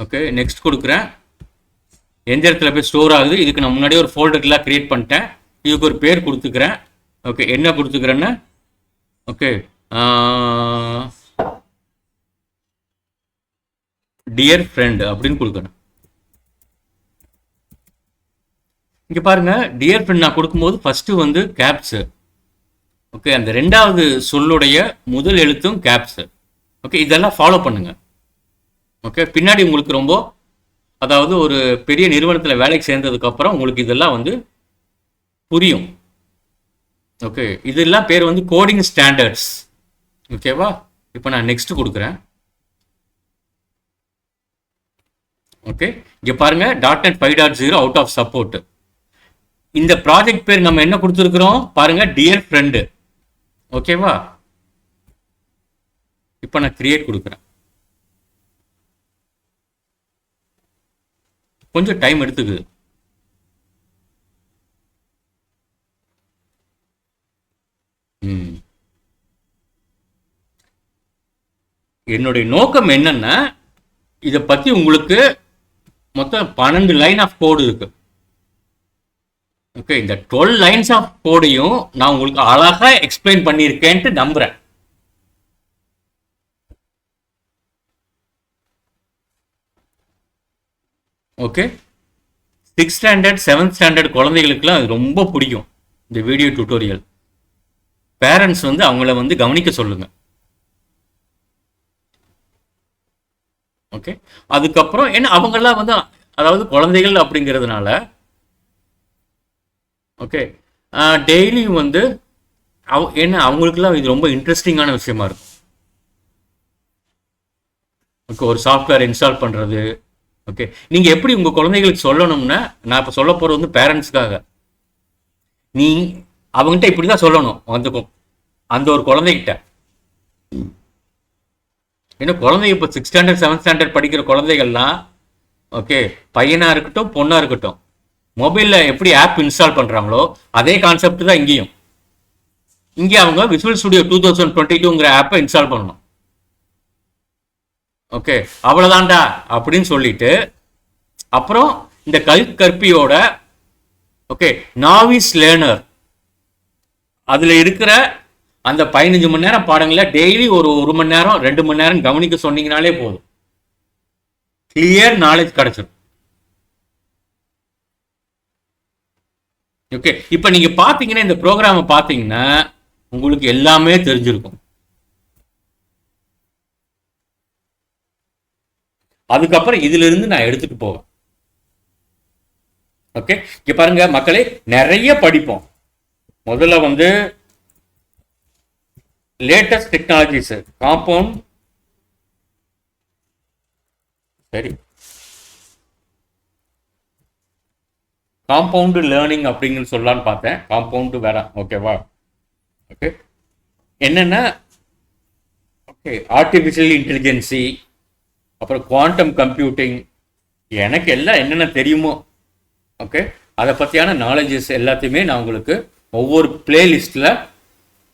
ஓகே, நெக்ஸ்ட் கொடுக்குறேன். எந்த இடத்துல போய் ஸ்டோர் ஆகுது, இதுக்கு நான் முன்னாடியே ஒரு ஃபோல்டர்லாம் கிரியேட் பண்ணிட்டேன். இதுக்கு ஒரு பேர் கொடுத்துக்கிறேன். ஓகே, என்ன கொடுத்துக்கிறேன்னு ஓகே டியர் ஃப்ரெண்ட் அப்படின்னு கொடுக்கணும். இங்கே பாருங்க, டியர் ஃப்ரெண்ட் நான் கொடுக்கும்போது ஃபர்ஸ்ட் வந்து கேப்ஸ். ஓகே, அந்த ரெண்டாவது சொல்லுடைய முதல் எழுத்தும் கேப்ஸ். ஓகே, இதெல்லாம் ஃபாலோ பண்ணுங்க. ஓகே, பின்னாடி உங்களுக்கு ரொம்ப அதாவது ஒரு பெரிய நிறுவனத்தில் வேலைக்கு சேர்ந்ததுக்கப்புறம் உங்களுக்கு இதெல்லாம் வந்து புரியும். ஓகே, இதெல்லாம் பேர் வந்து கோடிங் ஸ்டாண்டர்ட்ஸ். ஓகேவா? இப்போ நான் நெக்ஸ்ட் கொடுக்குறேன். ஓகே, இங்கே பாருங்க, .NET 5.0 அவுட் ஆஃப் சப்போர்ட். இந்த ப்ராஜெக்ட் பேர் நம்ம என்ன கொடுத்துருக்குறோம் பாருங்க, டியர் ஃப்ரெண்டு. ஓகேவா? இப்போ நான் கிரியேட் கொடுக்குறேன். கொஞ்சம் டைம் எடுத்துக்குது. என்னுடைய நோக்கம் என்னன்னா, இதை பத்தி உங்களுக்கு மொத்தம் 12 லைன் ஆஃப் கோடு இருக்கு. ஓகே, இந்த 12 லைன்ஸ் ஆஃப் கோடையும் நான் உங்களுக்கு அழகா எக்ஸ்பிளைன் பண்ணியிருக்கேன்ட்டு நம்புறேன். Okay, 6th standard 7th standard குழந்தைகளுக்குலாம் அது ரொம்ப பிடிக்கும் இந்த வீடியோ டியூட்டோரியல். பேரண்ட்ஸ் வந்து அவங்கள வந்து கவனிக்க சொல்லுங்க. ஓகே, அதுக்கப்புறம் என்ன அவங்கெல்லாம் வந்து அதாவது குழந்தைகள் அப்படிங்கிறதுனால ஓகே டெய்லியும் வந்து என்ன அவங்களுக்குலாம் இது ரொம்ப இன்ட்ரெஸ்டிங்கான விஷயமா இருக்கும். ஓகே, ஒரு சாஃப்ட்வேர் இன்ஸ்டால் பண்ணுறது. ஓகே, நீங்கள் எப்படி உங்கள் குழந்தைகளுக்கு சொல்லணும்னா, நான் இப்போ சொல்ல போகிறது வந்து பேரண்ட்ஸ்க்காக. நீ அவங்ககிட்ட இப்படி தான் சொல்லணும். அந்த ஒரு குழந்தைகிட்ட ஏன்னா குழந்தைங்க இப்போ 6th ஸ்டாண்டர்ட் 7th ஸ்டாண்டர்ட் படிக்கிற குழந்தைகள்லாம் ஓகே பையனாக இருக்கட்டும் பொண்ணாக இருக்கட்டும் மொபைலில் எப்படி ஆப் இன்ஸ்டால் பண்ணுறாங்களோ அதே கான்செப்ட் தான் இங்கேயும். இங்கே அவங்க விஷுவல் ஸ்டுடியோ 2022ங்கிற ஆப்பை இன்ஸ்டால் பண்ணணும். ஓகே, அவ்வளோதான்டா அப்படின்னு சொல்லிட்டு அப்புறம் இந்த கல்கற்பியோட ஓகே நாவிஸ் லேர்னர் அதில் இருக்கிற அந்த 15 மணி நேரம் பாடங்களை டெய்லி ஒரு 1 மணி நேரம் 2 மணி நேரம் கவனிக்க சொன்னீங்கனாலே போதும், கிளியர் நாலேஜ் கிடைச்சிடும். ஓகே, இப்போ நீங்க பாத்தீங்கன்னா இந்த ப்ரோக்ராமை பாத்தீங்கன்னா உங்களுக்கு எல்லாமே தெரிஞ்சிருக்கும். அதுக்கப்புறம் இதுல இருந்து நான் எடுத்துட்டு போவேன். ஓகே, இங்க பாருங்க மக்களே, நிறைய படிப்போம். முதல்ல வந்து லேட்டஸ்ட் டெக்னாலஜிஸ் காம்பவுண்ட், சரி, காம்பவுண்டு லேர்னிங் அப்படிங்கிறது சொல்லலான்னு பார்த்தேன். காம்பவுண்டு வேற, ஓகேவா? ஓகே, என்னென்ன, ஓகே, ஆர்டிஃபிஷியல் இன்டெலிஜென்சி, அப்புறம் குவாண்டம் கம்ப்யூட்டிங், எனக்கு எல்லாம் என்னென்ன தெரியுமோ, ஓகே, அதை பற்றியான நாலேஜஸ் எல்லாத்தையுமே நான் உங்களுக்கு ஒவ்வொரு பிளேலிஸ்ட்டில்,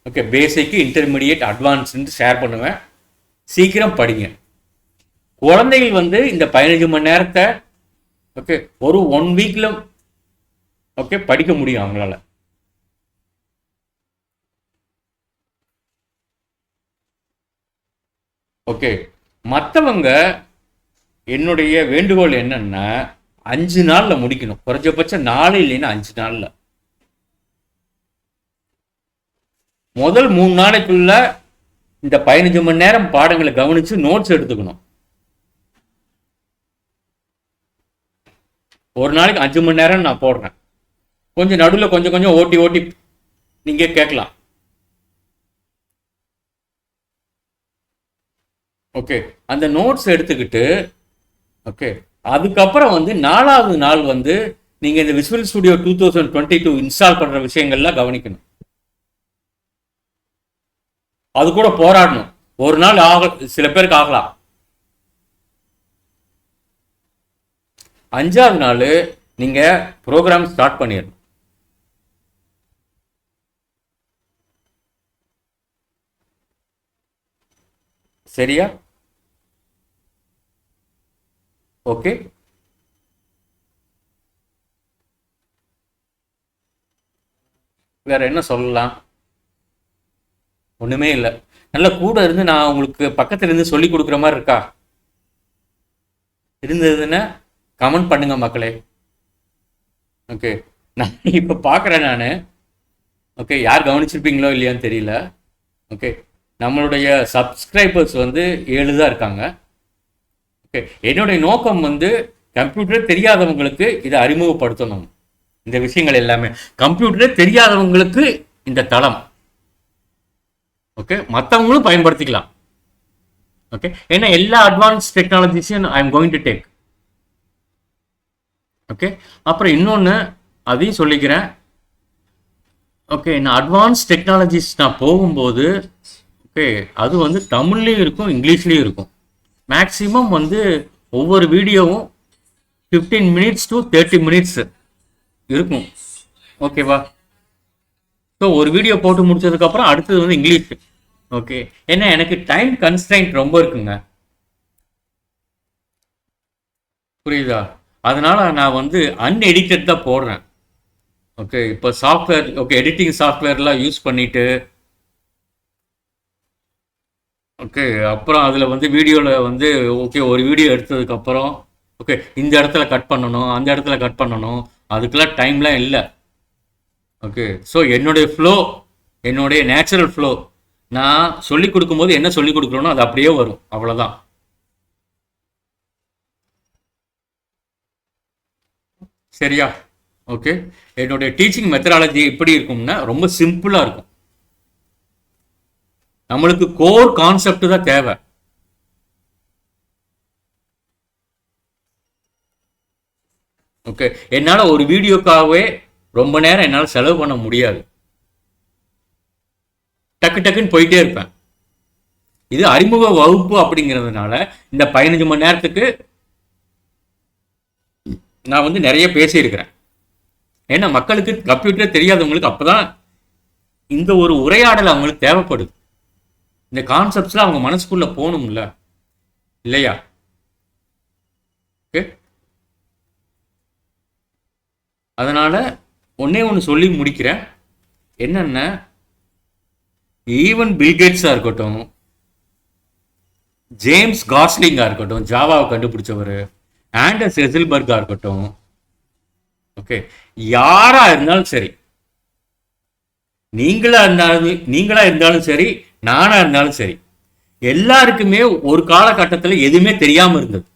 ஓகே, பேசிக்கு, இன்டர்மீடியட், அட்வான்ஸ்ன்னு ஷேர் பண்ணுவேன். சீக்கிரம் படிங்க. குழந்தைகள் வந்து இந்த 15 மணி நேரத்தை, ஓகே, ஒரு 1 வீக்கில், ஓகே, படிக்க முடியும் அவங்களால. ஓகே, மற்றவங்க என்னுடைய வேண்டுகோள் என்னன்னா 5 நாளில் முடிக்கணும். குறைஞ்சபட்சம் 4 இல்லைன்னா 5 நாளில். முதல் 3 நாளைக்குள்ள இந்த 15 மணி நேரம் பாடங்களை கவனிச்சு நோட்ஸ் எடுத்துக்கணும். ஒரு நாளைக்கு 5 மணி நேரம் நான் போடுறேன். கொஞ்சம் நடுவில் கொஞ்சம் கொஞ்சம் ஓட்டி ஓட்டி நீங்க கேட்கலாம். ஓகே, அந்த நோட்ஸ் எடுத்துக்கிட்டு, ஓகே, அதுக்கப்புறம் வந்து 4வது நாள் வந்து நீங்க இந்த விசுவல் ஸ்டுடியோ 2022 இன்ஸ்டால் பண்ற விஷயங்கள்லாம் கவனிக்கணும். அது கூட போராடணும். ஒரு நாள் சில பேருக்கு ஆகலாம். 5வது நாள் நீங்க ப்ரோக்ராம் ஸ்டார்ட் பண்ணிடணும். சரியா? ஓகே, வேற என்ன சொல்லலாம்? ஒண்ணுமே இல்லை. நல்ல கூட இருந்து நான் உங்களுக்கு பக்கத்துல இருந்து சொல்லி கொடுக்குற மாதிரி இருக்கா? இருந்ததுன்னா கமெண்ட் பண்ணுங்க மக்களே. ஓகே, நான் இப்போ பார்க்குறேன் நான். ஓகே, யார் கவனிச்சிருப்பீங்களோ இல்லையான்னு தெரியல. ஓகே, நம்மளுடைய சப்ஸ்கிரைபர்ஸ் வந்து 7 தான் இருக்காங்க. ஓகே, என்னுடைய நோக்கம் வந்து கம்ப்யூட்டரே தெரியாதவங்களுக்கு இதை அறிமுகப்படுத்தணும். இந்த விஷயங்கள் எல்லாமே கம்ப்யூட்டரே தெரியாதவங்களுக்கு இந்த தளம், ஓகே, மற்றவங்களும் பயன்படுத்திக்கலாம். ஓகே, ஏன்னா எல்லா அட்வான்ஸ் டெக்னாலஜிஸையும் I am going to take. Okay, அப்புறம் இன்னொன்று அதையும் சொல்லிக்கிறேன். ஓகே, நான் அட்வான்ஸ் டெக்னாலஜிஸ் நான் போகும்போது, ஓகே, அது வந்து தமிழ்லேயும் இருக்கும், இங்கிலீஷ்லேயும் இருக்கும். மேக்ஸிமம் வந்து ஒவ்வொரு வீடியோவும் 15 மினிட்ஸ் டு 30 மினிட்ஸ் இருக்கும். ஓகேவா? ஸோ ஒரு வீடியோ போட்டு முடிச்சதுக்கப்புறம் அடுத்தது வந்து இங்கிலீஷ். ஓகே, ஏன்னா எனக்கு டைம் கன்ஸ்ட்ரைன்ட் ரொம்ப இருக்குங்க. புரியுதா? அதனால நான் வந்து அன்எடிட்டட் தான் போடுறேன். ஓகே, இப்போ சாஃப்ட்வேர், ஓகே, எடிட்டிங் சாஃப்ட்வேர்லாம் யூஸ் பண்ணிட்டு, ஓகே, அப்புறம் அதில் வந்து வீடியோவில் வந்து, ஓகே, ஒரு வீடியோ எடுத்ததுக்கப்புறம், ஓகே, இந்த இடத்துல கட் பண்ணணும், அந்த இடத்துல கட் பண்ணணும், அதுக்கெல்லாம் டைம்லாம் இல்லை. ஓகே, ஸோ என்னுடைய ஃப்ளோ, என்னுடைய நேச்சுரல் ஃப்ளோ, நான் சொல்லி கொடுக்கும்போது என்ன சொல்லி கொடுக்குறோனோ அது அப்படியே வரும், அவ்வளோதான். சரியா? ஓகே, என்னுடைய டீச்சிங் மெத்தடாலஜி எப்படி இருக்கும்னா ரொம்ப சிம்பிளாக இருக்கும். நம்மளுக்கு கோர் கான்செப்ட் தான் தேவை. ஓகே, என்னால் ஒரு வீடியோக்காகவே ரொம்ப நேரம் என்னால் செலவு பண்ண முடியாது. டக்கு டக்குன்னு போயிட்டே இருப்பேன். இது அறிமுக வகுப்பு அப்படிங்கிறதுனால இந்த 15 மணி நேரத்துக்கு நான் வந்து நிறைய பேசியிருக்கிறேன். ஏன்னா மக்களுக்கு கம்ப்யூட்டர் தெரியாதவங்களுக்கு அப்போதான் இந்த ஒரு உரையாடல் அவங்களுக்கு தேவைப்படுது. இந்த கான்செப்ட்ஸ்லாம் அவங்க மனசுக்குள்ள போகணும்ல, இல்லையா? ஓகே, அதனால ஒன்னே ஒன்று சொல்லி முடிக்கிறேன். என்னென்ன, ஈவன் பில்கேட்ஸாக இருக்கட்டும், ஜேம்ஸ் காஸ்லிங்காக இருக்கட்டும், ஜாவாவை கண்டுபிடிச்சவர், ஆண்டர்ஸ் எசில்பர்காக இருக்கட்டும், ஓகே, யாரா இருந்தாலும் சரி, நீங்களா இருந்தாலும் சரி, நானா இருந்தாலும் சரி, எல்லாருக்குமே ஒரு காலகட்டத்தில் எதுவுமே தெரியாம இருந்தது.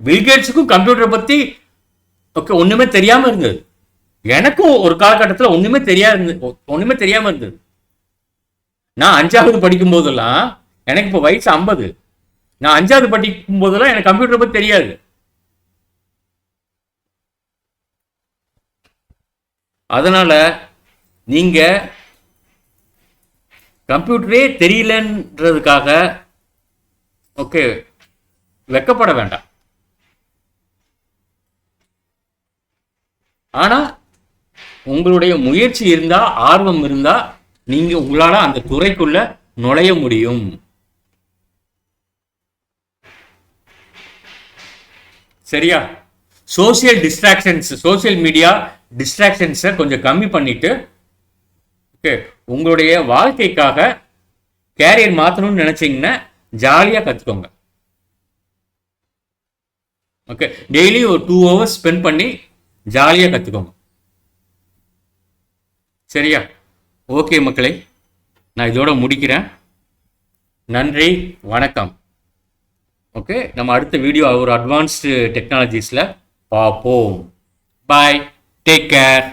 பில்கேட்ஸுக்கும் கம்ப்யூட்டரை பத்தி, ஓகே, ஒண்ணுமே தெரியாம இருந்தது. எனக்கும் ஒரு காலகட்டத்தில் ஒண்ணுமே தெரியாம இருந்தது. நான் 5வது படிக்கும் போதெல்லாம், எனக்கு இப்போ வயசு 50, நான் 5வது படிக்கும் போதெல்லாம் எனக்கு கம்ப்யூட்டர் பத்தி தெரியாது. அதனால நீங்க கம்ப்யூட்டரே தெரியலன்றதுக்காக ஓகே வெக்கப்பட வேண்டாம். ஆனா உங்களுடைய முயற்சி இருந்தா, ஆர்வம் இருந்தா, நீங்க உங்களால அந்த துறைக்குள்ள நுழைய முடியும். சரியா? சோசியல் மீடியா டிஸ்ட்ராக்ஷன்ஸை கொஞ்சம் கம்மி பண்ணிட்டு ஓகே உங்களுடைய வாழ்க்கைக்காக கேரியர் மாற்றணும்னு நினைச்சீங்கன்னா ஜாலியாக கற்றுக்கோங்க. ஓகே, டெய்லி ஒரு 2 hours ஸ்பெண்ட் பண்ணி ஜாலியாக கற்றுக்கோங்க. சரியா? ஓகே மக்களே, நான் இதோட முடிக்கிறேன். நன்றி, வணக்கம். ஓகே, நம்ம அடுத்த வீடியோ ஒரு அட்வான்ஸ்டு டெக்னாலஜிஸில் பார்ப்போம். பாய், டேக் கேர்.